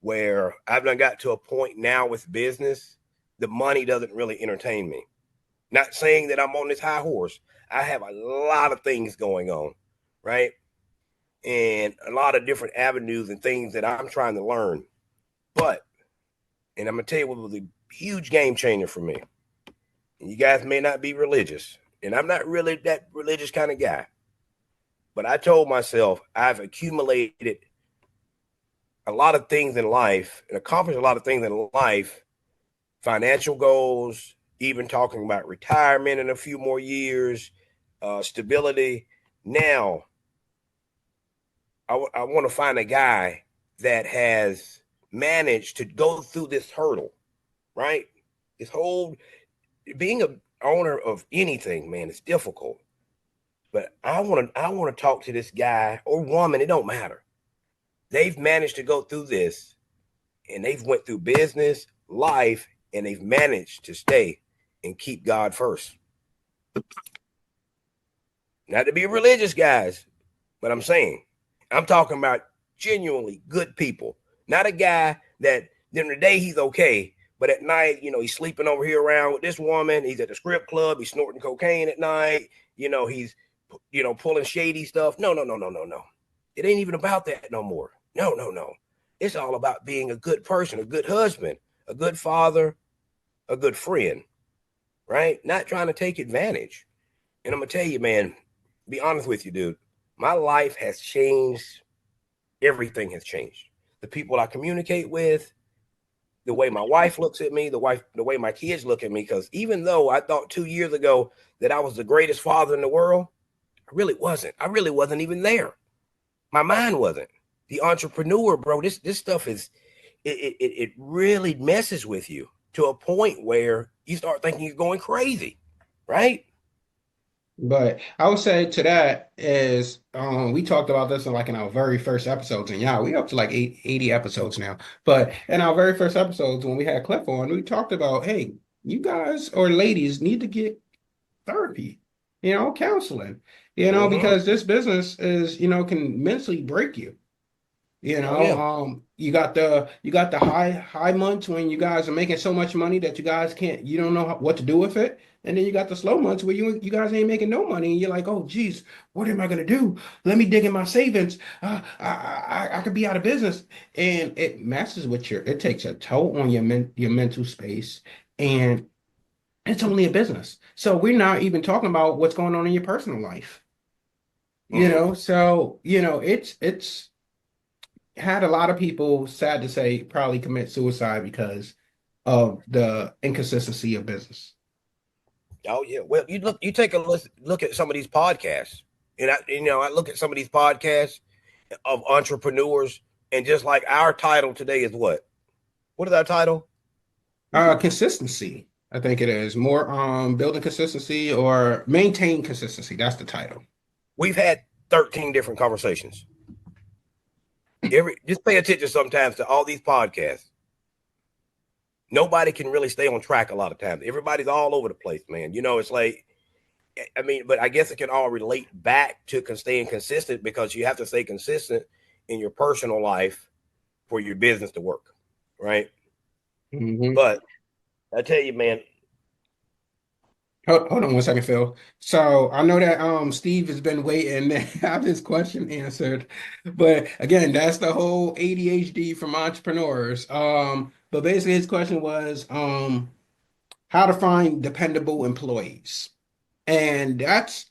Where I've done got to a point now with business, the money doesn't really entertain me. Not saying that I'm on this high horse. I have a lot of things going on, right? And a lot of different avenues and things that I'm trying to learn. But, and I'm gonna tell you what was a huge game changer for me. And you guys may not be religious, and I'm not really that religious kind of guy. But I told myself I've accumulated a lot of things in life and accomplished a lot of things in life, financial goals, even talking about retirement in a few more years, stability. Now, I want to find a guy that has managed to go through this hurdle, right? This whole, being a owner of anything, man, it's difficult. But I want to talk to this guy or woman, it don't matter. They've managed to go through this, and they've went through business, life, and they've managed to stay and keep God first. Not to be religious, guys, but I'm talking about genuinely good people. Not a guy that during the day he's okay, but at night, you know, he's sleeping over here around with this woman. He's at the strip club. He's snorting cocaine at night. You know, he's, you know, pulling shady stuff. No. It ain't even about that no more. No. It's all about being a good person, a good husband, a good father, a good friend, right? Not trying to take advantage. And I'm going to tell you, man, be honest with you, dude. my life has changed. Everything has changed. The people I communicate with, the way my wife looks at me, the way my kids look at me. Because even though I thought 2 years ago that I was the greatest father in the world, I really wasn't. I really wasn't even there. My mind wasn't. The entrepreneur, bro, this stuff is it really messes with you to a point where you start thinking you're going crazy, right? But I would say to that is we talked about this in our very first episodes, and yeah, we up to like 80 episodes now. But in our very first episodes when we had Cliff on, we talked about, hey, you guys or ladies need to get therapy, counseling, Mm-hmm. because this business is, can mentally break you. Oh yeah. You got the high months when you guys are making so much money that you don't know what to do with it. And then you got the slow months where you guys ain't making no money and you're like, oh geez, what am I gonna do? Let me dig in my savings. I could be out of business. And it messes with it takes a toll on your mental space. And it's only a business. So we're not even talking about what's going on in your personal life. Mm-hmm. So it's had a lot of people, sad to say, probably commit suicide because of the inconsistency of business. Oh yeah. Well, you take a look at some of these podcasts, and I look at some of these podcasts of entrepreneurs, and just like our title today is what? What is our title? Consistency, I think it is more building consistency or maintain consistency. That's the title. We've had 13 different conversations. Just pay attention sometimes to all these podcasts. Nobody can really stay on track a lot of times. Everybody's all over the place, man. It's like, I mean, but I guess it can all relate back to staying consistent, because you have to stay consistent in your personal life for your business to work, right? Mhm. But I tell you, man. Hold on one second, Phil. So I know that Steve has been waiting to have his question answered, but again, that's the whole ADHD from entrepreneurs. But basically his question was how to find dependable employees. And that's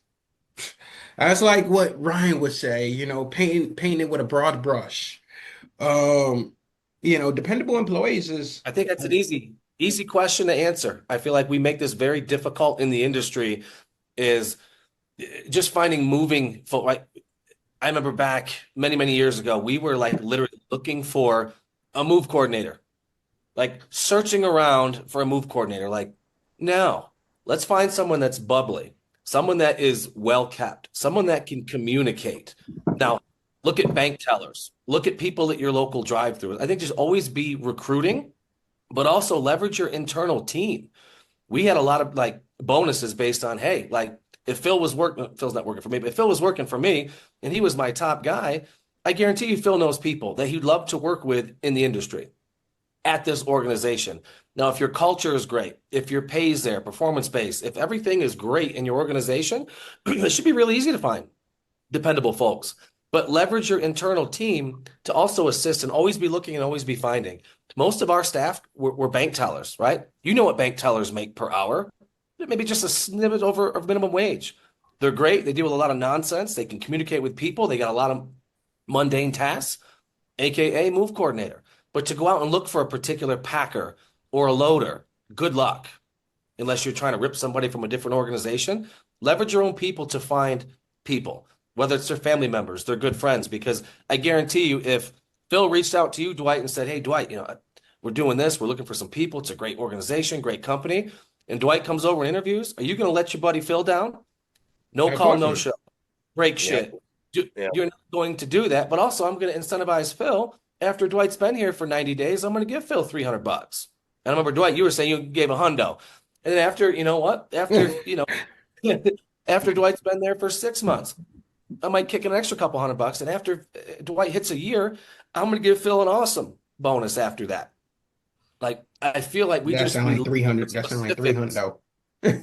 like what Ryan would say, paint it with a broad brush. Um, dependable employees is I think that's an easy question to answer. I feel like we make this very difficult in the industry is just finding moving folk. Like I remember back many years ago, we were like literally looking for a move coordinator, like searching around for a move coordinator. Like, no, let's find someone that's bubbly, someone that is well kept, someone that can communicate. Now, look at bank tellers, look at people at your local drive-through. I think just always be recruiting, but also leverage your internal team. We had a lot of like bonuses based on, hey, like if Phil's not working for me, but if Phil was working for me and he was my top guy, I guarantee you Phil knows people that he'd love to work with in the industry at this organization. Now, if your culture is great, if your pay is there, performance based, if everything is great in your organization, it should be really easy to find dependable folks. But leverage your internal team to also assist and always be looking and always be finding. Most of our staff were bank tellers, right? You know what bank tellers make per hour? Maybe just a snippet over of minimum wage. They're great. They deal with a lot of nonsense. They can communicate with people. They got a lot of mundane tasks, aka move coordinator. But to go out and look for a particular packer or a loader, good luck. Unless you're trying to rip somebody from a different organization, leverage your own people to find people, whether it's their family members, their good friends, because I guarantee you, if Phil reached out to you, Dwight, and said, hey, Dwight, we're doing this, we're looking for some people, it's a great organization, great company, and Dwight comes over and interviews, are you going to let your buddy Phil down? No of call, course no not. show, break Yeah. shit. Yeah. You're not going to do that, but also I'm going to incentivize Phil. After Dwight's been here for 90 days, I'm going to give Phil $300. And I remember, Dwight, you were saying you gave a hundo. And then after, you know what? After Dwight's been there for 6 months, I might kick in an extra couple $100. And after Dwight hits a year, I'm going to give Phil an awesome bonus after that. Like, I feel like That sound we like look 300. for That sound like 300 specifics. though. But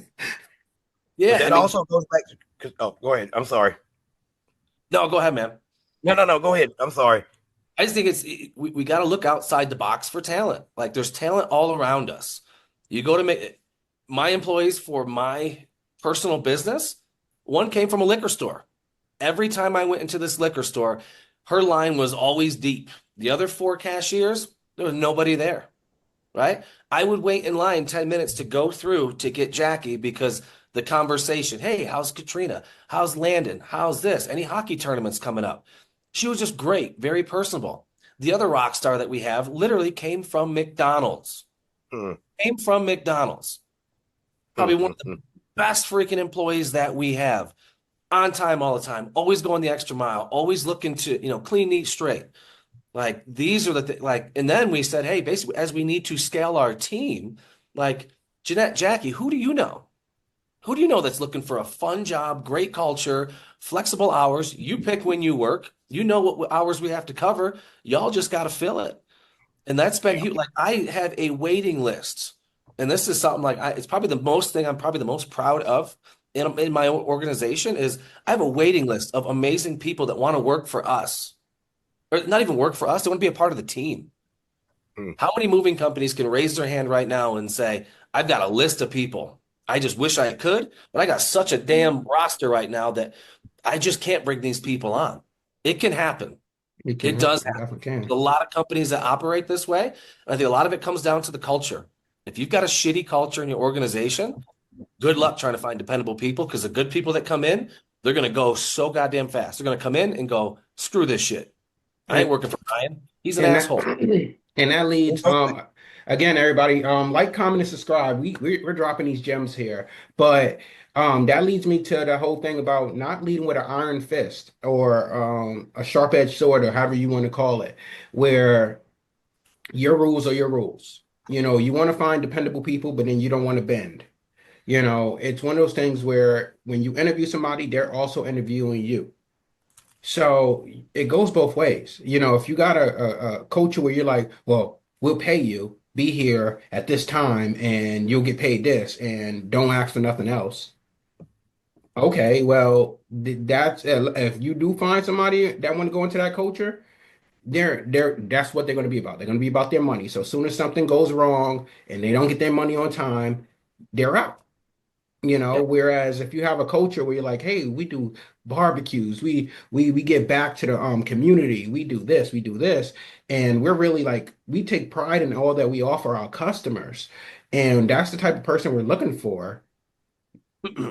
Yeah, I that mean, also goes back to. Oh, go ahead. I'm sorry. no, go ahead, man. No. Go ahead. I'm sorry. I just think we got to look outside the box for talent. Like, there's talent all around us. You go to my employees for my personal business, one came from a liquor store. Every time I went into this liquor store, her line was always deep. The other four cashiers, there was nobody there, right? I would wait in line 10 minutes to go through to get Jackie because the conversation, hey, how's Katrina? How's Landon? How's this? Any hockey tournaments coming up? She was just great, very personable. The other rock star that we have literally came from McDonald's. Mm. Came from McDonald's. Probably one of the best freaking employees that we have. On time all the time, always going the extra mile, always looking to, clean, neat, straight. Like these are and then we said, hey, basically, as we need to scale our team, like Jeanette, Jackie, who do you know? Who do you know that's looking for a fun job, great culture, flexible hours? You pick when you work. You know what hours we have to cover. Y'all just got to fill it. And that's been huge. Like I have a waiting list. And this is something it's probably the most thing I'm probably the most proud of in my organization is I have a waiting list of amazing people that want to work for us. Or not even work for us, they want to be a part of the team. How many moving companies can raise their hand right now and say, I've got a list of people. I just wish I could, but I got such a damn roster right now that I just can't bring these people on. It can happen. It does happen. There's a lot of companies that operate this way. And I think a lot of it comes down to the culture. If you've got a shitty culture in your organization, good luck trying to find dependable people because the good people that come in, they're going to go so goddamn fast. They're going to come in and go, screw this shit. I ain't working for Ryan. He's an asshole. And that leads, again, everybody, like, comment, and subscribe. We're dropping these gems here, but that leads me to the whole thing about not leading with an iron fist or a sharp-edged sword or however you want to call it, where your rules are your rules. You want to find dependable people, but then you don't want to bend. It's one of those things where when you interview somebody, they're also interviewing you. So it goes both ways. If you got a culture where you're like, well, we'll pay you, be here at this time, and you'll get paid this, and don't ask for nothing else. Okay, well, that's if you do find somebody that want to go into that culture, that's what they're going to be about. They're going to be about their money. So as soon as something goes wrong and they don't get their money on time, they're out. Whereas if you have a culture where you're like, hey, we do barbecues, we get back to the community, we do this, and we're really like we take pride in all that we offer our customers, and that's the type of person we're looking for.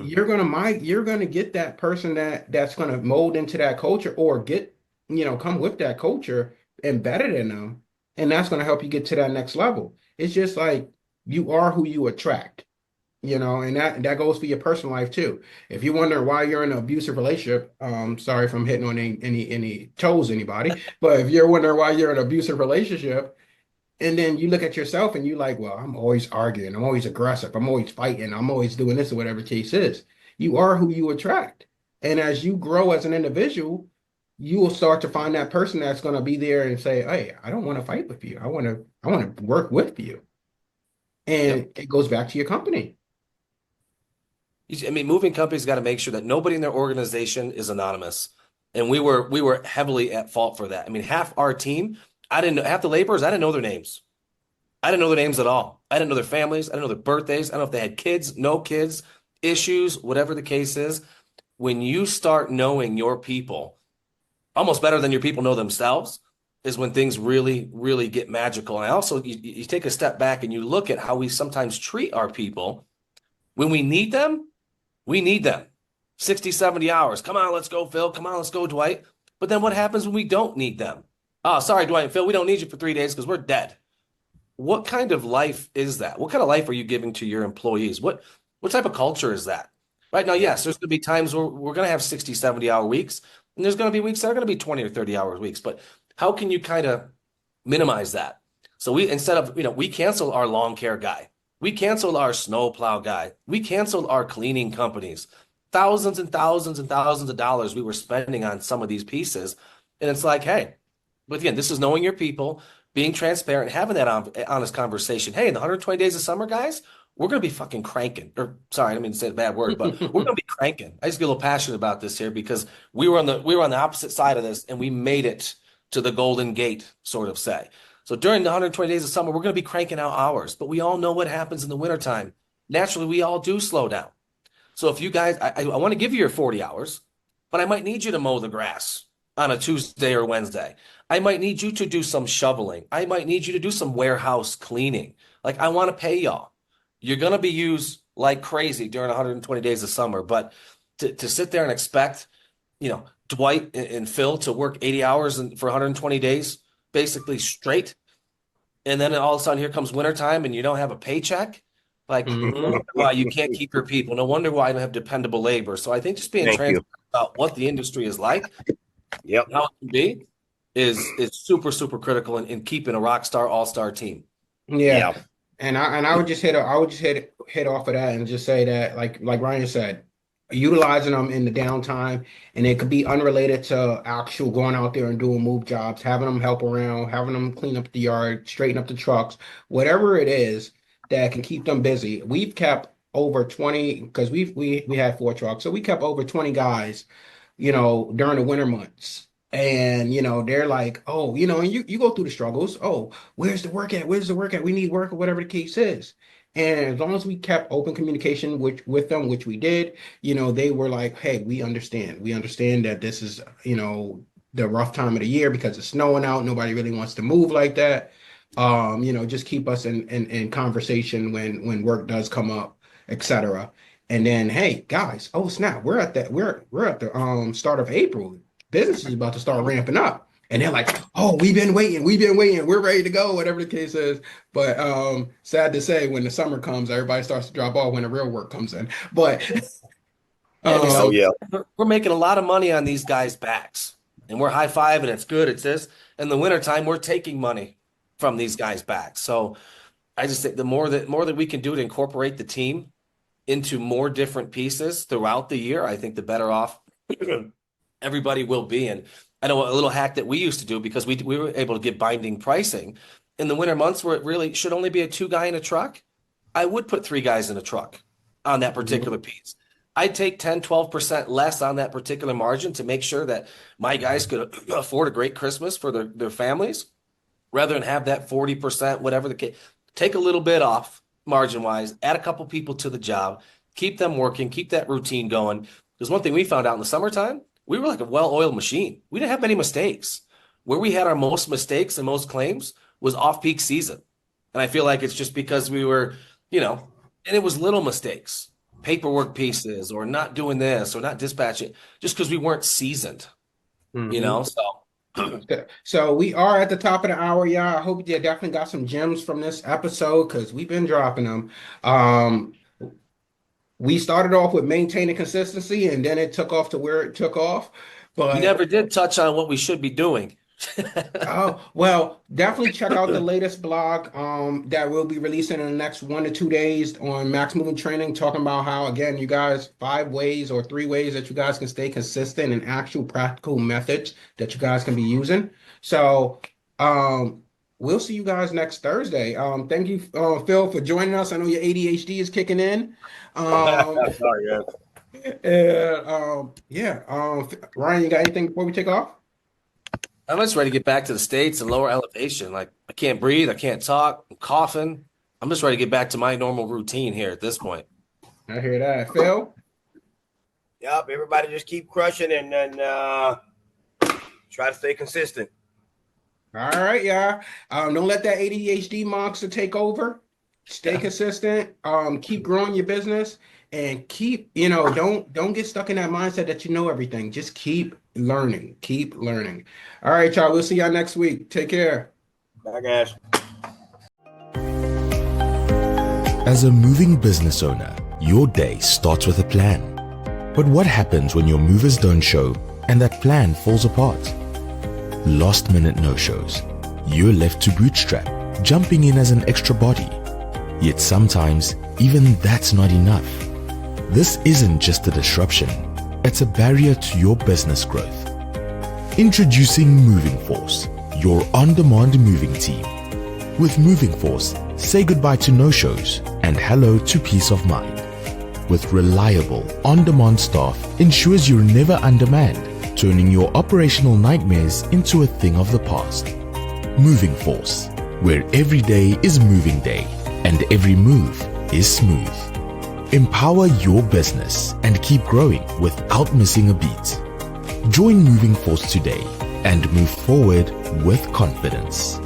You're gonna get that person that's gonna mold into that culture or come with that culture embedded in them, and that's gonna help you get to that next level. It's just like you are who you attract. And that goes for your personal life too. If you wonder why you're in an abusive relationship, sorry if I'm hitting on any toes, anybody, but if you're wondering why you're in an abusive relationship, and then you look at yourself and you're like, well, I'm always arguing, I'm always aggressive, I'm always fighting, I'm always doing this or whatever the case is. You are who you attract. And as you grow as an individual, you will start to find that person that's going to be there and say, hey, I don't want to fight with you. I want to work with you. And it goes back to your company. I mean, moving companies got to make sure that nobody in their organization is anonymous. And we were heavily at fault for that. I mean, half our team, I didn't know, half the laborers, I didn't know their names. I didn't know their names at all. I didn't know their families. I didn't know their birthdays. I don't know if they had kids, no kids, issues, whatever the case is. When you start knowing your people, almost better than your people know themselves, is when things really, really get magical. And also, you take a step back and you look at how we sometimes treat our people. When we need them, we need them. 60, 70 hours. Come on, let's go, Phil. Come on, let's go, Dwight. But then what happens when we don't need them? Oh, sorry, Dwight and Phil, we don't need you for 3 days because we're dead. What kind of life is that? What kind of life are you giving to your employees? What type of culture is that? Right now, yes, there's going to be times where we're going to have 60, 70-hour weeks, and there's going to be weeks that are going to be 20 or 30-hour weeks. But how can you kind of minimize that? So we, instead of, we canceled our lawn care guy. We canceled our snowplow guy. We canceled our cleaning companies. Thousands and thousands and thousands of dollars we were spending on some of these pieces. And it's like, hey, but again, this is knowing your people, being transparent, having that honest conversation. Hey, in the 120 days of summer, guys, we're going to be fucking cranking. Or sorry, I didn't mean to say a bad word, but we're going to be cranking. I just get a little passionate about this here because we were on the opposite side of this and we made it to the Golden Gate, sort of say. So during the 120 days of summer, we're going to be cranking out hours, but we all know what happens in the wintertime. Naturally, we all do slow down. So if you guys, I want to give you your 40 hours, but I might need you to mow the grass on a Tuesday or Wednesday. I might need you to do some shoveling. I might need you to do some warehouse cleaning. Like, I want to pay y'all. You're going to be used like crazy during 120 days of summer, but to sit there and expect, Dwight and Phil to work 80 hours for 120 days, basically straight, and then all of a sudden here comes wintertime and you don't have a paycheck. Like, no wonder why you can't keep your people. No wonder why you don't have dependable labor. So I think just being transparent about what the industry is like, how it can be, is super, super critical in keeping a rock star, all-star team. Yeah. And I would just hit off of that and just say that, like Ryan said, utilizing them in the downtime, and it could be unrelated to actual going out there and doing move jobs, having them help around, having them clean up the yard, straighten up the trucks, whatever it is that can keep them busy. We've kept over 20, because we had 4 trucks, so we kept over 20 guys, during the winter months. And they're like, oh, and you go through the struggles. Oh, where's the work at? Where's the work at? We need work, or whatever the case is. And as long as we kept open communication with them, which we did, they were like, hey, we understand. We understand that this is, the rough time of the year because it's snowing out. Nobody really wants to move like that. Just keep us in conversation when work does come up, etc. And then, hey, guys, oh snap, we're at the start of April. Business is about to start ramping up. And they're like, oh, we've been waiting, we're ready to go, whatever the case is. But sad to say, when the summer comes, everybody starts to drop off when the real work comes in. But we're making a lot of money on these guys' backs, and we're high-fiving, it's good, it's this. In the wintertime, we're taking money from these guys' backs. So I just think the more that we can do to incorporate the team into more different pieces throughout the year, I think the better off everybody will be. And I know a little hack that we used to do, because we were able to get binding pricing in the winter months where it really should only be a 2 guy in a truck. I would put 3 guys in a truck on that particular piece. I'd take 10, 12% less on that particular margin to make sure that my guys could afford a great Christmas for their families, rather than have that 40%, whatever the case. Take a little bit off margin wise, add a couple people to the job, keep them working, keep that routine going. Because one thing we found out in the summertime, we were like a well-oiled machine. We didn't have many mistakes. Where we had our most mistakes and most claims was off-peak season. And I feel like it's just because we were, and it was little mistakes, paperwork pieces, or not doing this, or not dispatching, just because we weren't seasoned, So we are at the top of the hour, y'all. I hope you definitely got some gems from this episode, because we've been dropping them. We started off with maintaining consistency, and then it took off to where it took off. But we never did touch on what we should be doing. Oh, well, definitely check out the latest blog that we'll be releasing in the next 1 to 2 days on Max Movement Training, talking about how, again, you guys, 5 ways or 3 ways that you guys can stay consistent, and actual practical methods that you guys can be using. So we'll see you guys next Thursday. Thank you, Phil, for joining us. I know your ADHD is kicking in. Sorry, guys. Ryan, you got anything before we take off? I'm just ready to get back to the States and lower elevation. Like, I can't breathe, I can't talk, I'm coughing. I'm just ready to get back to my normal routine here at this point. I hear that. Phil? Yep, everybody just keep crushing, and then try to stay consistent. All right, y'all. Don't let that ADHD monster take over. Stay consistent. Keep growing your business, and keep, don't get stuck in that mindset that you know everything. Just keep learning. Keep learning. All right, y'all. We'll see y'all next week. Take care. Bye, guys. As a moving business owner, your day starts with a plan. But what happens when your movers don't show and that plan falls apart? Last minute no-shows. You're left to bootstrap, jumping in as an extra body. Yet sometimes, even that's not enough. This isn't just a disruption, it's a barrier to your business growth. Introducing Moving Force, your on-demand moving team. With Moving Force, say goodbye to no-shows and hello to peace of mind. With reliable, on-demand staff ensures you're never undermanned, turning your operational nightmares into a thing of the past. Moving Force, where every day is moving day and every move is smooth. Empower your business and keep growing without missing a beat. Join Moving Force today and move forward with confidence.